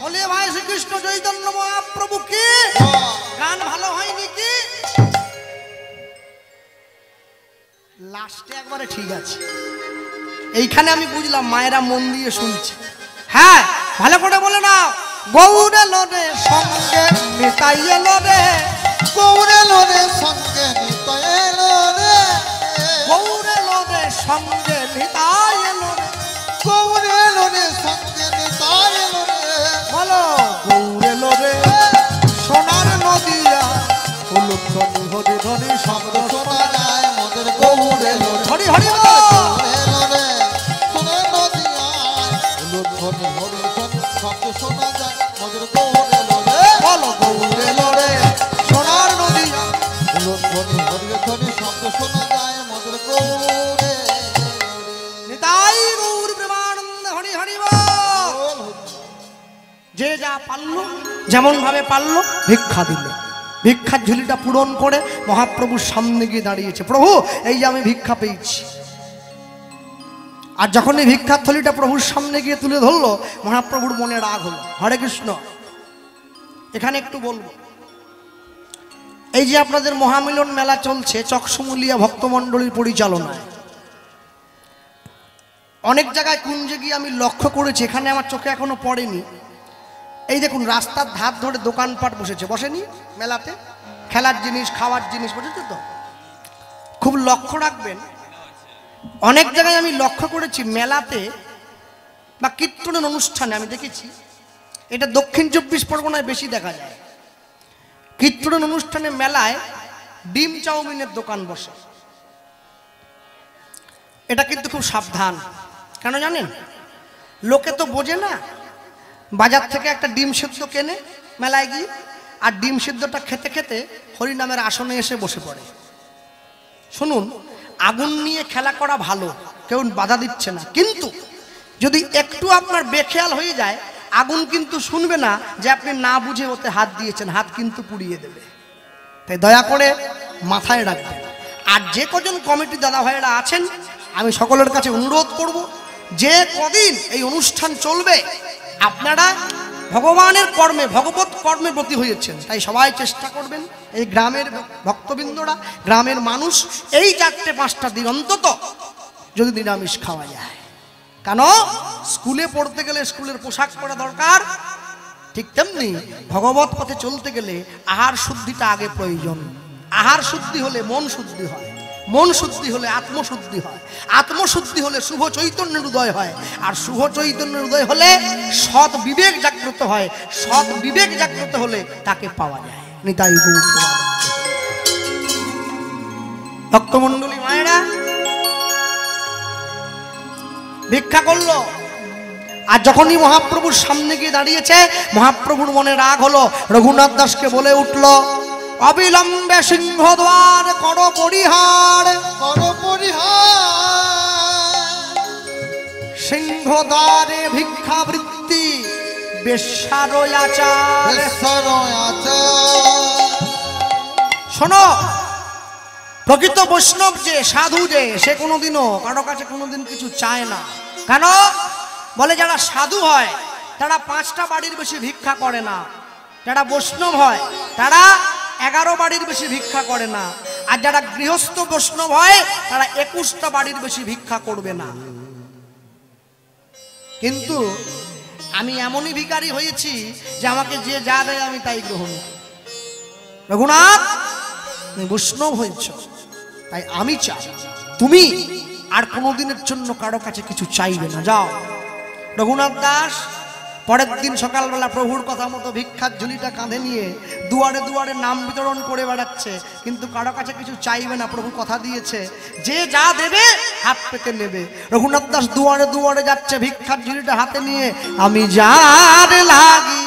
বলি ভাই শ্রীকৃষ্ণ চৈতন্য মহাপ্রভু কি। জয়। গান ভালো হয়নি কি? লাস্টে একবারে ঠিক আছে। এইখানে আমি বুঝলাম মায়েরা মন দিয়ে শুনছে। হ্যাঁ ভালো করে বলে নাও। গৌর এলো রে সঙ্গে নিতাই এলো রে, গৌর এলো রে সঙ্গে নিতাই এলো রে, গৌর এলো রে সঙ্গে নিতাই এলো রে, গৌর এলো রে সঙ্গে নিতাই এলো রে, বলো গৌর এলো রে সোনার নদিয়া, হলুদ ধনি হরি ধনি শব্দ শোনা যায় মোদের গৌর এলো রে, হরি হরি বল। গৌর এলো রে সোনার নদিয়ায়, হলুদ ধ্বনি হরি ধ্বনি শব্দ শোনা যায় মোদের গৌর এলো রে, বলো গৌর এলো রে সোনার নদিয়া, হলুদ ধ্বনি হরি ধ্বনি শব্দ শোনা যায় মোদের গৌর এলো রে। নিতাই গৌর প্রেমানন্দ হরি হরি বল। যে যা পারলো যেমন ভাবে পারলো ভিক্ষা দিল, ভিক্ষার ঝুলিটা পূরণ করে মহাপ্রভুর সামনে গিয়ে দাঁড়িয়েছে, প্রভু এই যে আমি ভিক্ষা পেয়েছি। আর যখন এই ভিক্ষার থলিটা প্রভুর সামনে গিয়ে তুলে ধরলো, মহাপ্রভুর মনে রাগ হলো। হরে কৃষ্ণ। এখানে একটু বলবো, এই যে আপনাদের মহামিলন মেলা চলছে চকসমুলিয়া ভক্তমণ্ডলীর পরিচালনায়, অনেক জায়গায় কুঞ্জে গিয়ে আমি লক্ষ্য করেছি, এখানে আমার চোখে এখনো পড়েনি। এই দেখুন রাস্তার ধার ধরে দোকানপাট বসেছে, বসেনি মেলাতে? খেলার জিনিস, খাওয়ার জিনিস, বসেছে তো। খুব লক্ষ্য রাখবেন, অনেক জায়গায় আমি লক্ষ্য করেছি মেলাতে বা কীর্তনের অনুষ্ঠানে আমি দেখেছি, এটা দক্ষিণ 24 পরগনায় বেশি দেখা যায়। কীর্তনের অনুষ্ঠানে মেলায় ডিম চাউমিনের দোকান বসে। এটা কিন্তু খুব সাবধান। কেন জানেন? লোকে তো বোঝে না, বাজার থেকে একটা ডিম সিদ্ধ কেনে মেলায় গিয়ে, আর ডিম সিদ্ধটা খেতে খেতে হরিনামের আসনে এসে বসে পড়ে। শুনুন, আগুন নিয়ে খেলা করা ভালো, কেউ বাধা দিচ্ছে না, কিন্তু যদি একটু আপনার বেখেয়াল হয়ে যায়, আগুন কিন্তু শুনবে না যে আপনি না বুঝে ওতে হাত দিয়েছেন, হাত কিন্তু পুড়িয়ে দেবে। তাই দয়া করে মাথায় রাখবেন। আর যে কজন কমিটি দাদা ভাইয়েরা আছেন, আমি সকলের কাছে অনুরোধ করব, যে কদিন এই অনুষ্ঠান চলবে আপনারা ভগবানের কর্মে, ভগবত কর্মে ব্রতী হয়েছেন, তাই সবাই চেষ্টা করবেন এই গ্রামের ভক্তবৃন্দরা, গ্রামের মানুষ এই 4-5টা দিন অন্তত যদি নিরামিষ খাওয়া যায়। কেন? স্কুলে পড়তে গেলে স্কুলের পোশাক পরা দরকার, ঠিক তেমনি ভগবত পথে চলতে গেলে আহার শুদ্ধিটা আগে প্রয়োজন। আহার শুদ্ধি হলে মন শুদ্ধি হয়, মন শুদ্ধি হলে আত্মশুদ্ধি হয়, আত্মশুদ্ধি হলে শুভ চৈতন্যের উদয় হয়, আর শুভ চৈতন্যের উদয় হলে সৎ বিবেক জাগ্রত হয়, সৎ বিবেক জাগ্রত হলে তাকে পাওয়া যায়। নিতাই গৌর ভক্তমণ্ডলী মায়েরা ভিক্ষা করলো, আর যখনই মহাপ্রভুর সামনে গিয়ে দাঁড়িয়েছে, মহাপ্রভুর মনে রাগ হলো। রঘুনাথ দাসকে বলে উঠল, অবিলম্বে সিংহদ্বার করো পরিহার, করো পরিহার, সিংহদ্বারে ভিক্ষাবৃত্তি বেশ্যার আচার। বেশ্যার আচার। শোনো, প্রকৃত বৈষ্ণব যে, সাধু যে, সে কোনোদিনও কারো কাছে কোনোদিন কিছু চায় না। কেন? বলে যারা সাধু হয় তারা 5টা বাড়ির বেশি ভিক্ষা করে না, যারা বৈষ্ণব হয় তারা 11 বাড়ির বেশি ভিক্ষা করে না, আর যারা গৃহস্থ বৈষ্ণব হয় তারা 21টা বাড়ির বেশি ভিক্ষা করবে না। কিন্তু আমি এমনই ভিখারি হয়েছি যে আমাকে যে যা দেয় আমি তাই গ্রহণ করি। রঘুনাথ, তুমি বৈষ্ণব হয়েছ, তাই আমি চাই তুমি আর কোনোদিনের জন্য কারো কাছে কিছু চাইবে না, যাও। রঘুনাথ দাস পরের দিন সকালবেলা প্রভুর কথা মতো ভিক্ষার ঝুলিটা কাঁধে নিয়ে দুয়ারে দুয়ারে নাম বিতরণ করে বেড়াচ্ছে, কিন্তু কারো কাছে কিছু চাইবে না। প্রভু কথা দিয়েছে, যে যা দেবে হাত পেতে নেবে। রঘুনাথ দাস দুয়ারে দুয়ারে যাচ্ছে ভিক্ষার ঝুলিটা হাতে নিয়ে, আমি যার লাগি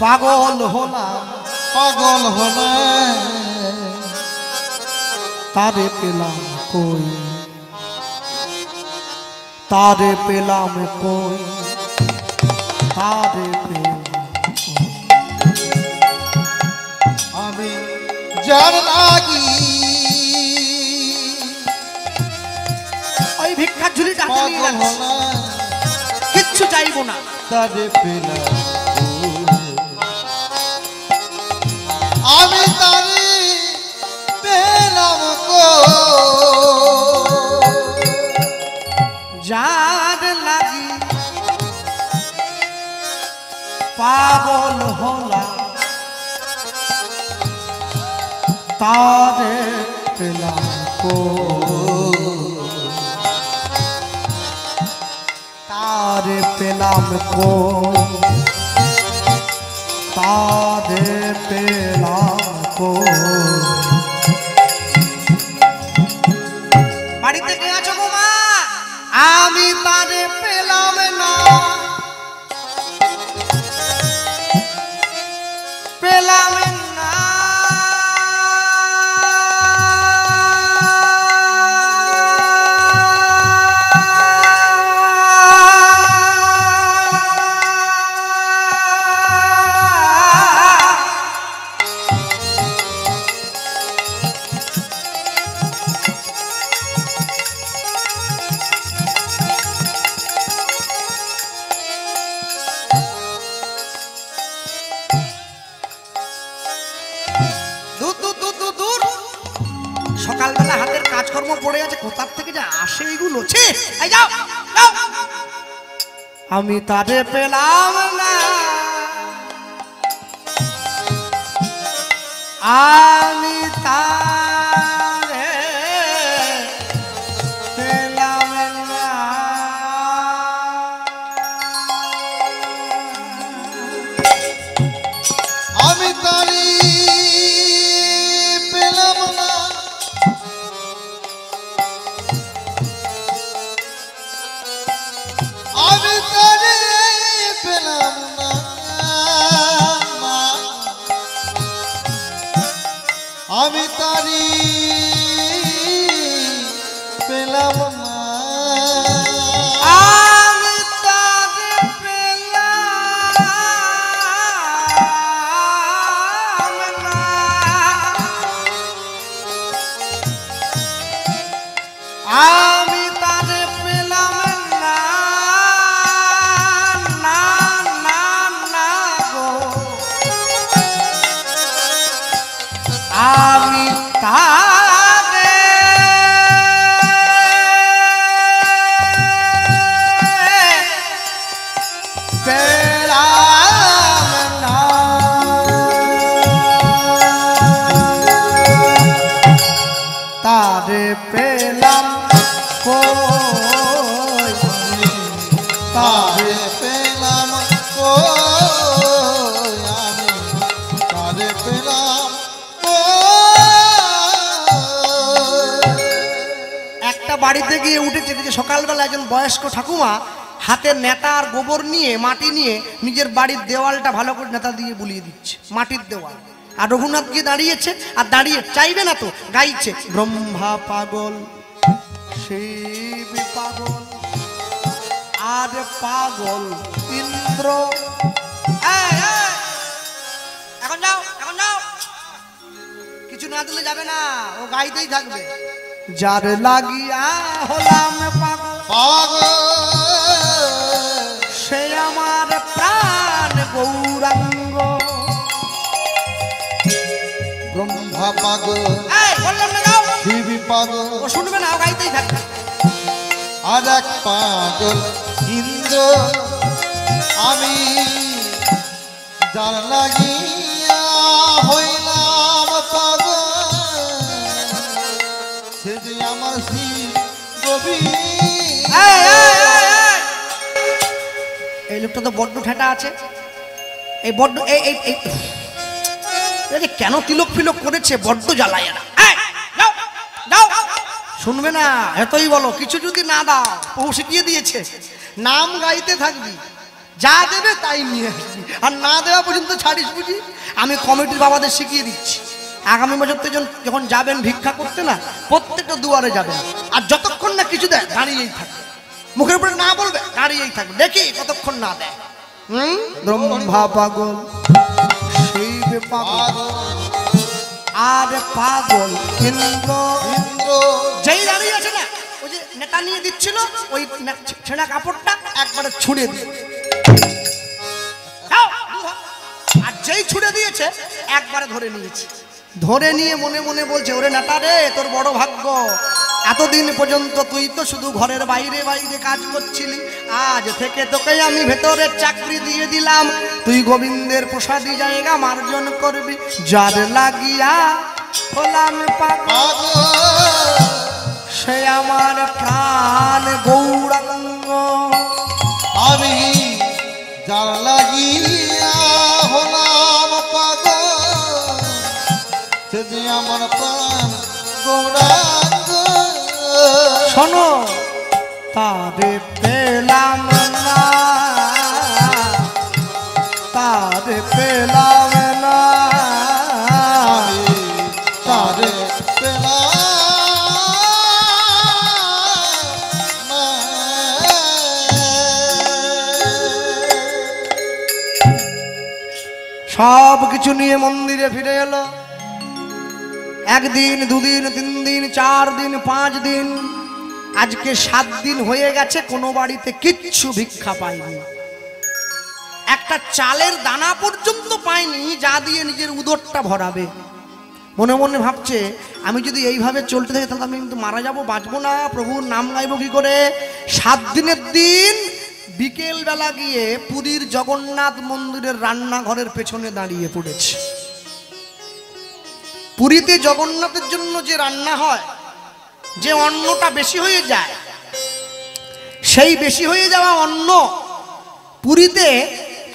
পাগল হলাম, পাগল হলে তারে পেলাম কই, তারে পেলাম কই, তারে পেলাম কই। আমি যার লাগি ওই ভিক্ষার ঝুলিটা হাতে নিয়ে পাগল যাচ্ছি, হলে কিচ্ছু চাইবো না। তারে পেলাম, আমি তারে পেলাম গো, যার লাগি পাগল হলাম তারে পেলাম তারে পেলাম তারে পেলাম বাড়িতে কে আছো গো মা? আমি তারে পেলাম না, পেলাম না। সকালবেলা হাতের কাজকর্ম পড়ে আছে, কোথার থেকে যে আসে এগুলো। যাও যাও, আমি তারে পেলাম না, আমি তারে পেলাম না। আমি তারি পেলাম না, আমি তারি পেলাম না, আমি তারি পেলাম না, আমি তারে পেলাম না, আমি তারে পেলাম না, না না না গো, আমি তারে পেলাম না। তারে পেলাম কই, তারে পেলাম কই, আমি তারে পেলাম কই। একটা বাড়িতে গিয়ে উঠেছে যে সকালবেলা একজন বয়স্ক ঠাকুমা হাতে নেতা আর গোবর নিয়ে মাটি নিয়ে নিজের বাড়ির দেওয়ালটা ভালো করে নেতা দিয়ে বুলিয়ে দিচ্ছে, মাটির দেওয়াল। আর রঘুনাথ গিয়ে দাঁড়িয়েছে, আর দাঁড়িয়ে চাইবে না তো, গাইছে ব্রহ্মা পাগল, শিব পাগল, আর পাগল ইন্দ্র। এখন যাও, এখন যাও, কিছু না দিলে যাবে না, ও গাইতেই থাকবে। যার লাগিয়া হলাম পাগল, পাগল সে আমার প্রাণ গৌরাঙ্গ। ব্রহ্মা পাগল, বললাম না যাও, শিব পাগল, ও শুনবে না, ও গাইতেই থাকবে। আর এক পাগল ইন্দ্র, আমি যার লাগিয়া হইলাম পাগল, সে যে আমার শিব কবি। এই লোকটা তো বড্ড ঠেটা আছে, এই বড্ড এই এই এই যে কেন তিলক ফিলক করেছে, বড্ড জ্বালায় না। যাও, শুনবে না, এতই বলো, কিছু যদি না দাও, ও শিখিয়ে দিয়েছে, নাম গাইতে থাকবি, যা দেবে তাই নিয়ে আসবি, আর না দেওয়া পর্যন্ত ছাড়িস বুঝি। আমি কমিটির বাবাদের শিখিয়ে দিচ্ছি, আগামী বছর থেকে যখন যাবেন ভিক্ষা করতে না, প্রত্যেকটা দুয়ারে যাবেন, আর যতক্ষণ না কিছু দেয় দাঁড়িয়েই থাকবে, মুখের উপরে না বলবে, দাঁড়িয়েই থাকবে, দেখি কতক্ষণ না দেয়। ব্রহ্মা পাগল, শিব পাগল, আর পাগল ইন্দ্র। যেই দাঁড়িয়ে আছে না, ওই যে নেতা নিয়ে দিচ্ছিল, ওই ছেঁড়া কাপড়টা একবারে ছুঁড়ে দিয়ে, আর যেই ছুঁড়ে দিয়েছে একবারে ধরে নিয়েছে, ধরে নিয়ে মনে মনে বলছে, ওরে নেতা রে, তোর বড় ভাগ্য, এতদিন পর্যন্ত তুই তো শুধু ঘরের বাইরে বাইরে কাজ করছিলি, আজ থেকে তোকে আমি ভেতরের চাকরি দিয়ে দিলাম, তুই গোবিন্দের প্রসাদী জায়গা মার্জন করবি। যার লাগিয়া হলাম পাগল সে আমার প্রাণ গৌরাঙ্গ। আমি যার লাগিয়া হলাম পাগল সে যে আমার প্রাণ গৌরাঙ্গ। শোনো, তারে পেলাম না, তারে পেলাম না, তারে পেলাম না। সব কিছু নিয়ে মন্দিরে ফিরে এলো। একদিন, দুদিন, 3 দিন, 4 দিন, 5 দিন, আজকে 7 দিন হয়ে গেছে, কোনো বাড়িতে কিচ্ছু ভিক্ষা পায়নি। একটা চালের দানা পর্যন্ত পায়নি যা দিয়ে নিজের উদরটা ভরাবে। মনে মনে ভাবছে, আমি যদি এইভাবে চলতে থাকি তাহলে আমি কিন্তু মারা যাব, বাঁচবো না, প্রভুর নাম গাইব কি করে। 7 দিনের দিন বিকেল বেলা গিয়ে পুরীর জগন্নাথ মন্দিরের রান্নাঘরের পেছনে দাঁড়িয়ে পড়েছে। পুরীতে জগন্নাথের জন্য যে রান্না হয়, যে অন্নটা বেশি হয়ে যায়, সেই বেশি হয়ে যাওয়া অন্ন পুরীতে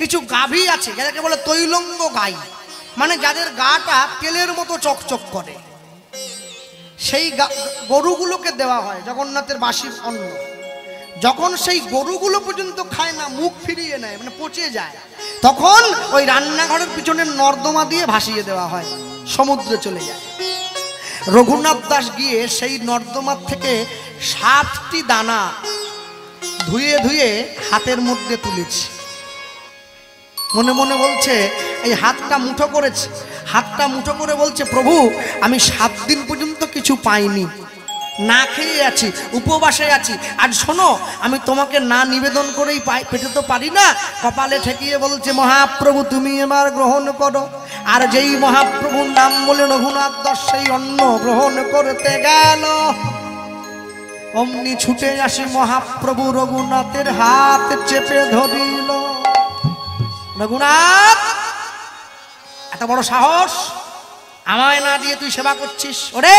কিছু গাভী আছে যাদেরকে বলে তৈলঙ্গ গাই, মানে যাদের গাটা তেলের মতো চকচক করে, সেই গরুগুলোকে দেওয়া হয় জগন্নাথের বাসি অন্ন। যখন সেই গরুগুলো পর্যন্ত খায় না, মুখ ফিরিয়ে নেয়, মানে পচে যায়, তখন ওই রান্নাঘরের পিছনের নর্দমা দিয়ে ভাসিয়ে দেওয়া হয়, সমুদ্রে চলে যায়। রঘুনাথ দাস গিয়ে সেই নর্দমার থেকে 7টি দানা ধুয়ে ধুয়ে হাতের মধ্যে তুলেছে। মনে মনে বলছে, এই হাতটা মুঠো করেছে, হাতটা মুঠো করে বলছে, প্রভু আমি 7 দিন পর্যন্ত কিছু পাইনি, না খেয়ে আছি, উপবাসে আছি, আজ শোনো আমি তোমাকে না নিবেদন করেই পেতে তো পারি না। কপালে ঠেকিয়ে বলছে, মহাপ্রভু তুমি এবার গ্রহণ করো। আর যেই মহাপ্রভুর নাম বলে রঘুনাথ দাস সেই অন্ন গ্রহণ করতে গেল, অমনি ছুটে আসি মহাপ্রভু রঘুনাথের হাত চেপে ধরিল। রঘুনাথ, এত বড় সাহস, আমায় না দিয়ে তুই সেবা করছিস? ওরে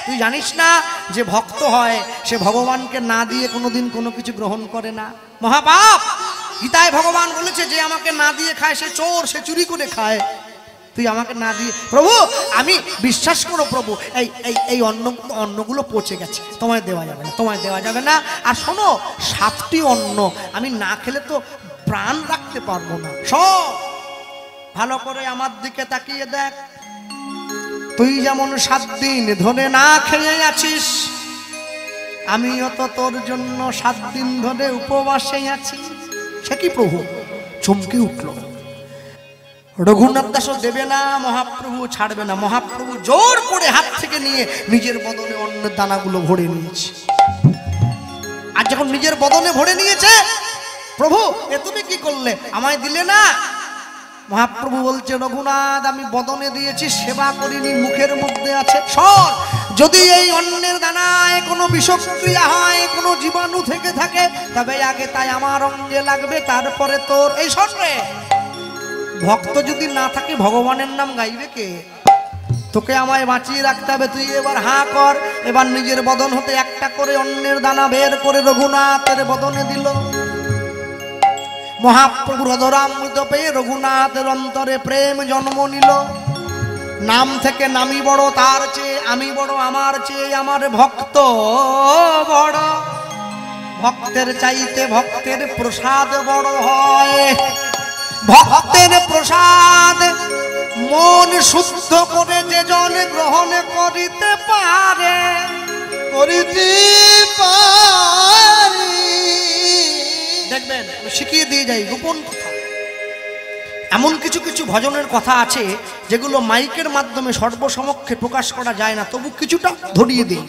তুই জানিস না যে ভক্ত হয় সে ভগবানকে না দিয়ে কোনোদিন কোনো কিছু গ্রহণ করে না, মহাপাপ। গীতায় ভগবান বলেছে যে আমাকে না দিয়ে খায় সে চোর, সে চুরি করে খায়। তুই আমাকে না দিয়ে, প্রভু আমি বিশ্বাস করো প্রভু, এই এই এই অন্নগুলো পচে গেছে, তোমায় দেওয়া যাবে না, তোমায় দেওয়া যাবে না। আর শোনো, 7টি অন্ন আমি না খেলে তো প্রাণ রাখতে পারবো না। সব ভালো করে আমার দিকে তাকিয়ে দেখ, তুই যেমন 7 দিন ধরে না খেয়ে আছিস, আমিও তো তোর জন্য 7 দিন ধরে উপবাসে আছি। সে কি প্রভু? চমকে উঠল। রঘুনাথ দাসও দেবে না, মহাপ্রভু ছাড়বে না। মহাপ্রভু জোর করে হাত থেকে নিয়ে নিজের বদনে অন্নের দানাগুলো ভরে নিয়েছে। আর যখন নিজের বদনে ভরে নিয়েছে, প্রভু এ তুমি কি করলে, আমায় দিলে না? মহাপ্রভু বলছে, রঘুনাথ আমি বদনে দিয়েছি, সেবা করিনি, মুখের মধ্যে আছে। সর, যদি এই অন্নের দানায় কোনো বিষক্রিয়া হয়, কোনো জীবাণু থেকে থাকে, তবে আগে তাই আমার অঙ্গে লাগবে, তারপরে তোর। এই সরে ভক্ত যদি না থাকে ভগবানের নাম গাইবে কে? তোকে আমায় বাঁচিয়ে রাখতে হবে। তুই এবার হাঁ কর। এবার নিজের বদন হতে একটা করে অন্নের দানা বের করে রঘুনাথের বদনে দিল। মহাপ্রভুর অধরামৃত পেয়ে রঘুনাথের অন্তরে প্রেম জন্ম নিল। নাম থেকে নামি বড়, তার চেয়ে আমি বড়, আমার চেয়ে আমার ভক্ত বড়। ভক্তের চাইতে ভক্তের প্রসাদ বড় হয়। ভক্তের প্রসাদ মন শুদ্ধ করে যে জন গ্রহণ করিতে পারে, করিতে পারি। দেখবেন শিখিয়ে দিয়ে যাই গোপন কথা। এমন কিছু কিছু ভজনের কথা আছে যেগুলো মাইকের মাধ্যমে সর্বসমক্ষে প্রকাশ করা যায় না, তবু কিছুটা ধরিয়ে দিই।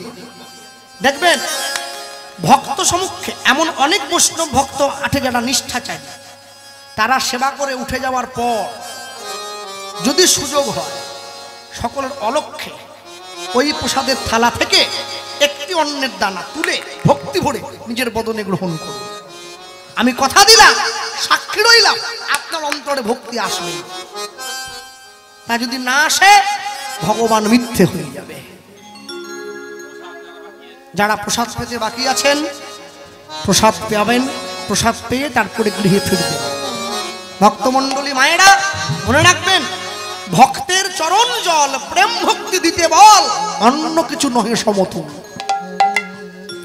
দেখবেন ভক্ত সমক্ষে এমন অনেক বৈষ্ণব ভক্ত আছে যারা নিষ্ঠা চায়, তারা সেবা করে উঠে যাওয়ার পর যদি সুযোগ হয় সকলের অলক্ষ্যে ওই প্রসাদের থালা থেকে একটি অন্নের দানা তুলে ভক্তি ভরে নিজের বদনে গ্রহণ করুন। আমি কথা দিলাম, সাক্ষী রইলাম, আপনার অন্তরে ভক্তি আসবে। তা যদি না আসে ভগবান মিথ্যে হয়ে যাবে। যারা প্রসাদ পেতে বাকি আছেন প্রসাদ পাবেন, প্রসাদ পেয়ে তারপরে গৃহে ফিরবেন। ভক্তমণ্ডলী মায়েরা মনে রাখবেন, ভক্তের চরণ জল প্রেম ভক্তি দিতে বল, অন্য কিছু নহে সমতুল।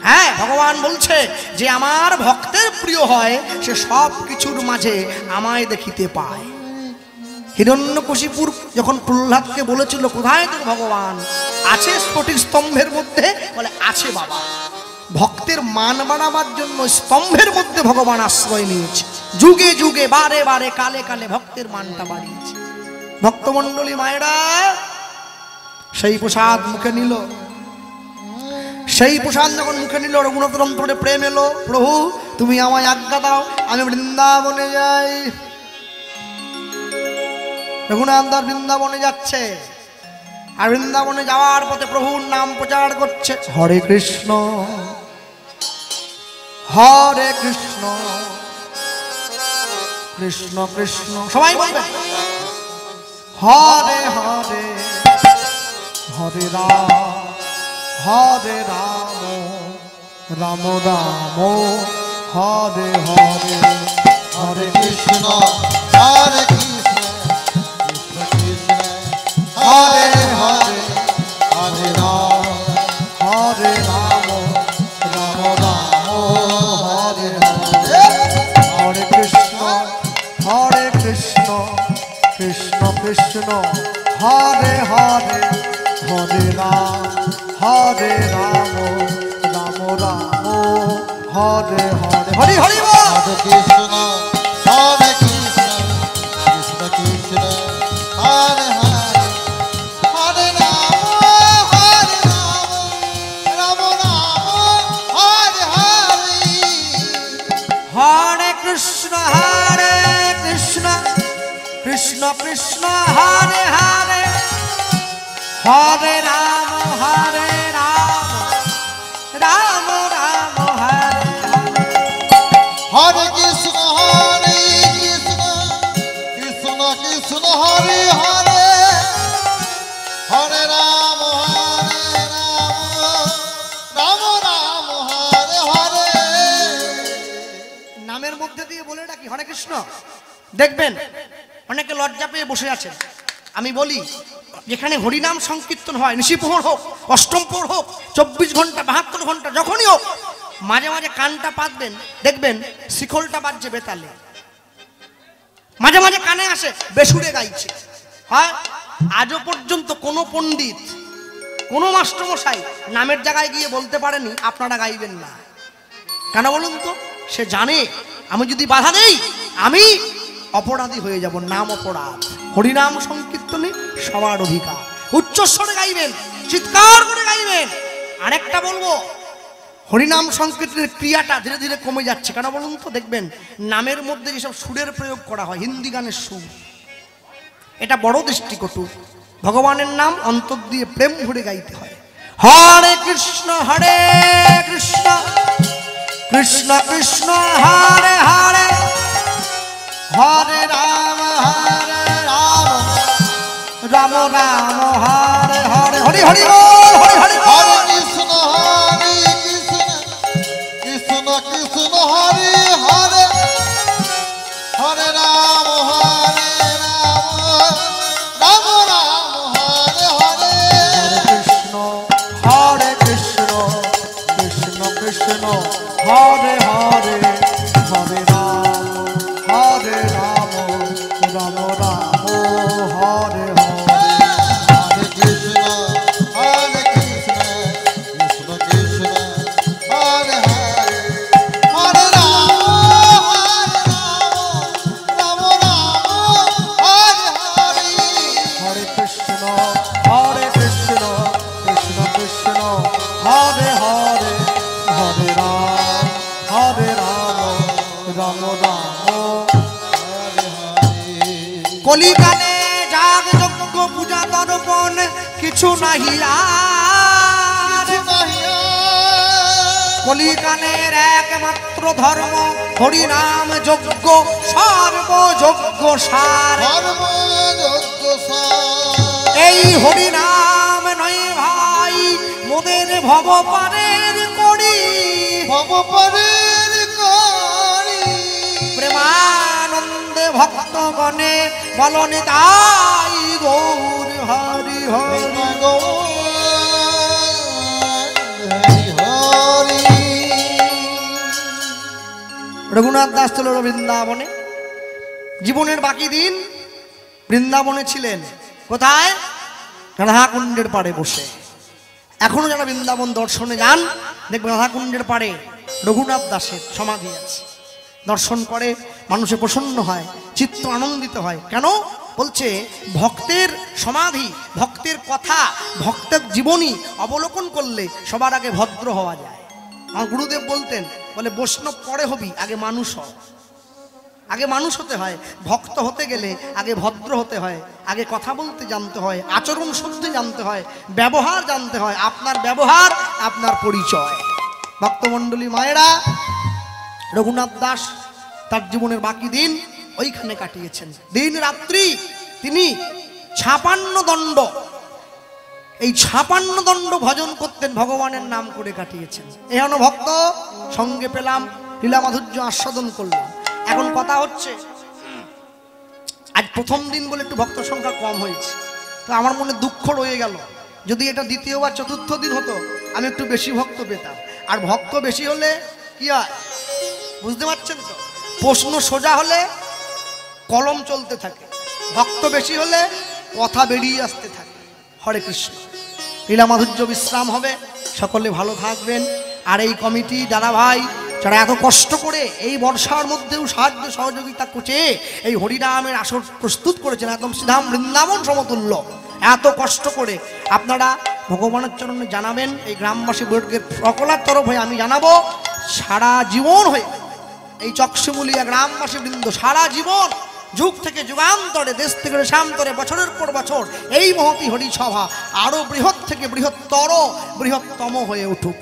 হ্যাঁ, ভগবান বলছে যে আমার ভক্তের প্রিয় হয় সে সব কিছুর মাঝে আমায় দেখিতে পায়। হিরণ্যকশিপুর যখন প্রহ্লাদকে বলেছিল কোথায় তোর ভগবান, আছে স্ফটিক স্তম্ভের মধ্যে, বলে আছে বাবা। ভক্তের মান বাড়াবার জন্য স্তম্ভের মধ্যে ভগবান আশ্রয় নিয়েছে, যুগে যুগে বারে বারে কালে কালে ভক্তের মানটা বাড়িয়েছে। ভক্তমণ্ডলী মায়েরা সেই প্রসাদ মুখে নিল। সেই প্রসাদ যখন মুখে নিল, রঘুনাথের অন্তরে প্রেম এলো। প্রভু তুমি আমায় আজ্ঞা দাও, আমি বৃন্দাবনে যাই। রঘুনাথ দাস বৃন্দাবনে যাচ্ছে, আর বৃন্দাবনে যাওয়ার পথে প্রভুর নাম প্রচার করছে, হরে কৃষ্ণ হরে কৃষ্ণ কৃষ্ণ কৃষ্ণ, সবাই বলবেন হরে হরে হরে রাম হরে রাম রাম রাম হরে হরে, হরে কৃষ্ণ হরে কৃষ্ণ কৃষ্ণ কৃষ্ণ হরে হরে, হরে রাম হরে রাম রাম রাম হরে হরে, হরে কৃষ্ণ কৃষ্ণ কৃষ্ণ হরে হরে, হরে রাম রাম রাম হরে হরে, হরি হরি বল। হরে কৃষ্ণ হরে কৃষ্ণ কৃষ্ণ কৃষ্ণ হরে হরে, হরে রাম রাম রাম হরে হরে, হরে কৃষ্ণ কৃষ্ণ কৃষ্ণ হরে হরে, হরে রাম রাম রাম হরে হরে, হরে কৃষ্ণ কৃষ্ণ কৃষ্ণ হরে হরে, হরে রাম রাম রাম হরে হরে। নামের মধ্যে দিয়ে বলে ডাকি হরে কৃষ্ণ। দেখবেন অনেকে লজ্জা পেয়ে বসে আছেন। আমি বলি, যেখানে হরিনাম সংকীর্তন হয়, নিশিপ্রহর হোক, অষ্টম প্রহর হোক, 24 ঘন্টা 72 ঘন্টা যখনই হোক, মাঝে মাঝে কানটা পাতবেন, দেখবেন শিখলটা বাজছে বেতালে, মাঝে মাঝে কানে আসে বেসুরে গাইছে। হয় আজও পর্যন্ত কোনো পণ্ডিত, কোনো মাস্টারমশাই নামের জায়গায় গিয়ে বলতে পারেনি আপনারা গাইবেন না। কেন বলুন তো? সে জানে আমি যদি বাধা দেই আমি অপরাধী হয়ে যাব, নাম অপরাধ। হরিনাম সংকীর্তনে সবার অধিকার, উচ্চস্বরে গাইবেন, চিৎকার করে গাইবেন। আরেকটা বলবো, হরিনাম সংকীর্তনের ক্রিয়াটা ধীরে ধীরে কমে যাচ্ছে। কেন বলুন তো? দেখবেন নামের মধ্যে যেসব সুরের প্রয়োগ করা হয়, হিন্দি গানের সুর, এটা বড় দৃষ্টিকটু। ভগবানের নাম অন্তর দিয়ে প্রেম ভরে গাইতে হয়। হরে কৃষ্ণ কৃষ্ণ কৃষ্ণ হরে হরে, হরে রাম রাম রাম হরে হরে, হরি হরি বল, হরি হরি বল। হরে কৃষ্ণ কৃষ্ণ কৃষ্ণ হরে হরে, হরে রাম রাম রাম হরে হরে, হরে কৃষ্ণ কৃষ্ণ কৃষ্ণ হরে হরে, হরে রাম রাম রাম হরে হরে, হরে কৃষ্ণ কৃষ্ণ কৃষ্ণ হরে হরে, হরে রাম রাম হরে হরে, হরে কৃষ্ণ কৃষ্ণ কৃষ্ণ হরে হরে, হরে রাম রাম রাম হরে হরে। কলিকালে যাগ যজ্ঞ পূজা দর্পণ কিছু নাহি আর, কলিকালের একমাত্র ধর্ম হরিনাম যজ্ঞ সর্বযজ্ঞ সার। সর্বযজ্ঞ সার। এই হরিনাম নয় ভাই মোদের ভব পারের করি, ভব পারের করি। প্রেমানন্দে ভক্তগণে বলনে তাই গৌর হরি হরি। রঘুনাথ দাস ছিল বৃন্দাবনে, জীবনের বাকি দিন বৃন্দাবনে ছিলেন। কোথায়? রাধাকুণ্ডের পাড়ে বসে। এখনো যারা বৃন্দাবন দর্শনে যান দেখবেন রাধাকুণ্ডের পাড়ে রঘুনাথ দাসের সমাধি আছে। দর্শন করে মানুষে প্রসন্ন হয়, চিত্ত আনন্দিত হয়। কেন? বলছে ভক্তের সমাধি, ভক্তের কথা, ভক্তের জীবনী অবলোকন করলে সবার আগে ভদ্র হওয়া যায়। আমার গুরুদেব বলতেন, বলে বৈষ্ণব পরে হবি, আগে মানুষ হ। আগে মানুষ হতে হয়। ভক্ত হতে গেলে আগে ভদ্র হতে হয়, আগে কথা বলতে জানতে হয়, আচরণ শুদ্ধি জানতে হয়, ব্যবহার জানতে হয়। আপনার ব্যবহার আপনার পরিচয়। ভক্তমণ্ডলী মায়েরা, রঘুনাথ দাস তার জীবনের বাকি দিন ওইখানে কাটিয়েছেন। দিন রাত্রি তিনি 56 দণ্ড, এই 56 দণ্ড ভজন করতেন, ভগবানের নাম করে কাটিয়েছেন। এখানে ভক্ত সঙ্গে পেলাম, লীলা মাধুর্য আস্বাদন করলাম। এখন কথা হচ্ছে, আজ প্রথম দিন বলে একটু ভক্ত সংখ্যা কম হয়েছে, তো আমার মনে দুঃখ রয়ে গেল। যদি এটা দ্বিতীয় বা চতুর্থ দিন হতো আমি একটু বেশি ভক্ত পেতাম। আর ভক্ত বেশি হলে কি হয় বুঝতে পারছেন তো? প্রশ্ন সোজা হলে কলম চলতে থাকে, ভক্ত বেশি হলে কথা বেরিয়ে আসতে থাকে। হরে কৃষ্ণ। লীলা মাধুর্য বিশ্রাম হবে, সকলে ভালো থাকবেন। আর এই কমিটি দাদা ভাই যারা এত কষ্ট করে এই বর্ষার মধ্যেও সাহায্য সহযোগিতা করছে, এই হরিনামের আসর প্রস্তুত করেছেন, একদম শ্রীধাম বৃন্দাবন সমতুল্য। এত কষ্ট করে আপনারা ভগবানের চরণে জানাবেন। এই গ্রামবাসী বর্গের সকলের তরফ হয়ে আমি জানাবো, সারা জীবন হয়ে এই চকশমুলিয়া গ্রামবাসী বৃন্দ সারা জীবন, যুগ থেকে যুগান্তরে, দেশ থেকে দেশান্তরে, বছরের পর বছর এই মহতি হরিসভা আরো বৃহৎ থেকে বৃহত্তর, বৃহত্তম হয়ে উঠুক।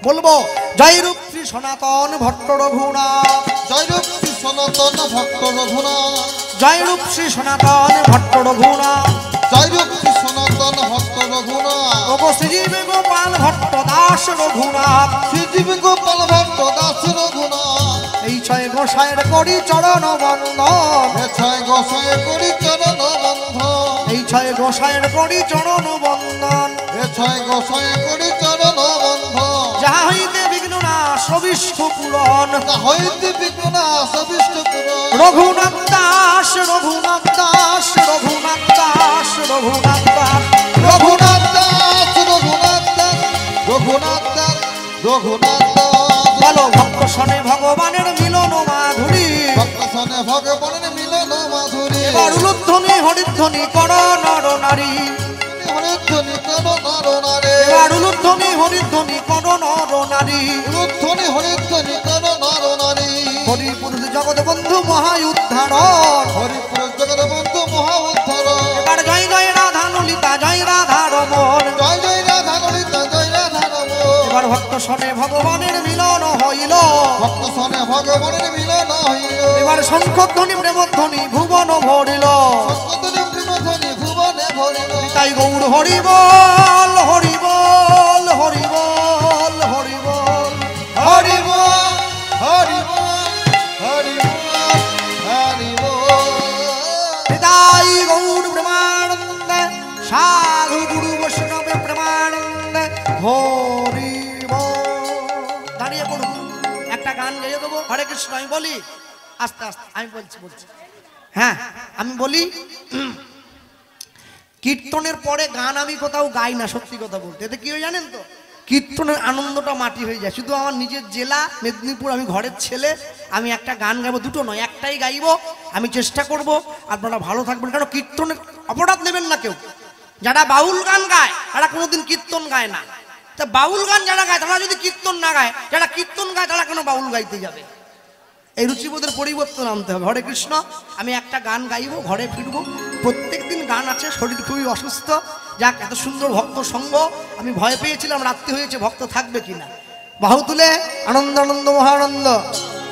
বলবো জয়রূপ শ্রী সনাতন ভট্ট রঘুনাথ, জয়রূপ শ্রী সনাতন ভট্ট রঘুনাথ, জয়রূপ শ্রী সনাতন ভট্ট রঘুনাথ, জয়রূপ শ্রী সনাতন ভট্ট রঘুনাথ। ওগো শ্রীজীব গোপাল ভট্ট দাস রঘুনাথ, শ্রীজীব গোপাল ভট্ট দাস রঘুনাথ। এই ছয় গোসাইয়ের করি চরণ বন্দন, এ ছয় গোসাই করি চরণ বন্ধন, এই ছয় গোসাইয়ের করি চরণ বন্দন। এ ছয় গোসাই করি চরণ বন্ধন। যাহা হইতে বিঘ্ন না সবিষ্ঠ পূরণ, তা হইতে বিঘ্ন সবিষ্ট পুরন। রঘুনাথ দাস রঘুনাথ দাস রঘুনাথ দাস রঘুনাথ দাস রঘুনাথ দাস রঘুনাথ দাস রঘুনাথ দাস রঘুনাথ দাস। বলো ভক্ত শনে ভগবানের মিলন মাধুরী, ভক্ত শনে ভগবানের মিলন মাধুরী। এবার উলুধ্বনি হরিধ্বনি কর নর নারী, হরিধ্বনি কর নর নারী। এবার উলুধ্বনি হরিধ্বনি কর নর নারী। হরিধ্বনি হরিধ্বনি কর নর নারী। হরিপুরুষ জগৎ বন্ধু মহা উদ্ধারণ, হরিপুর জগৎ বন্ধু মহা উদ্ধার। এবার জয় জয় রাধা ললিতা জয় রাধা রমণ। জয় জয় রাধা ললিতা জয় রাধা রমণ। এবার ভক্ত শনে ভগবানের মিলন হইল, ভক্ত শনে ভগবানের মিলন হইল। এবার শঙ্খধ্বনি প্রেমধ্বনি ভুবন ভরিল। সত্যধনী প্রেমধ্বনি ভুবনে ভরিল। তাই গৌর হরি বল হরি বল হরি বল হরি বল হরি বল হরি বল হরি বল হরি বল। তাই গৌর প্রেমানন্দে সাধু গুরু বৈষ্ণবের প্রেমানন্দে হরি বল। দাঁড়িয়ে পড়ুন, একটা গান গেয়ে দেবো। হরে কৃষ্ণ আমি বলি, আস্তে আস্তে আমি বলছি। হ্যাঁ আমি বলি, কীর্তনের পরে গান আমি কোথাও গাই না, সত্যি কথা বলতে। এতে কি হয় জানেন তো, কীর্তনের আনন্দটা মাটি হয়ে যায়। শুধু আমার নিজের জেলা মেদিনীপুর, আমি ঘরের ছেলে, আমি একটা গান গাইবো, দুটো নয় একটাই গাইবো। আমি চেষ্টা করব আপনারা ভালো থাকবেন, কারণ কীর্তনের অপরাধ নেবেন না কেউ। যারা বাউল গান গায় তারা কোনোদিন কীর্তন গায় না। তা বাউল গান যারা গায় তারা যদি কীর্তন না গায়, যারা কীর্তন গায় তারা কেন বাউল গাইতে যাবে? এই রুচিবোধের পরিবর্তন আনতে হবে। হরে কৃষ্ণ। আমি একটা গান গাইবো, ঘরে ফিরবো। প্রত্যেক দিন গান আছে, শরীর খুবই অসুস্থ। যাক, এত সুন্দর ভক্ত সঙ্গ, আমি ভয় পেয়েছিলাম রাত্রি হয়েছে ভক্ত থাকবে কিনা। বাহু তুলে আনন্দ আনন্দ মহানন্দ।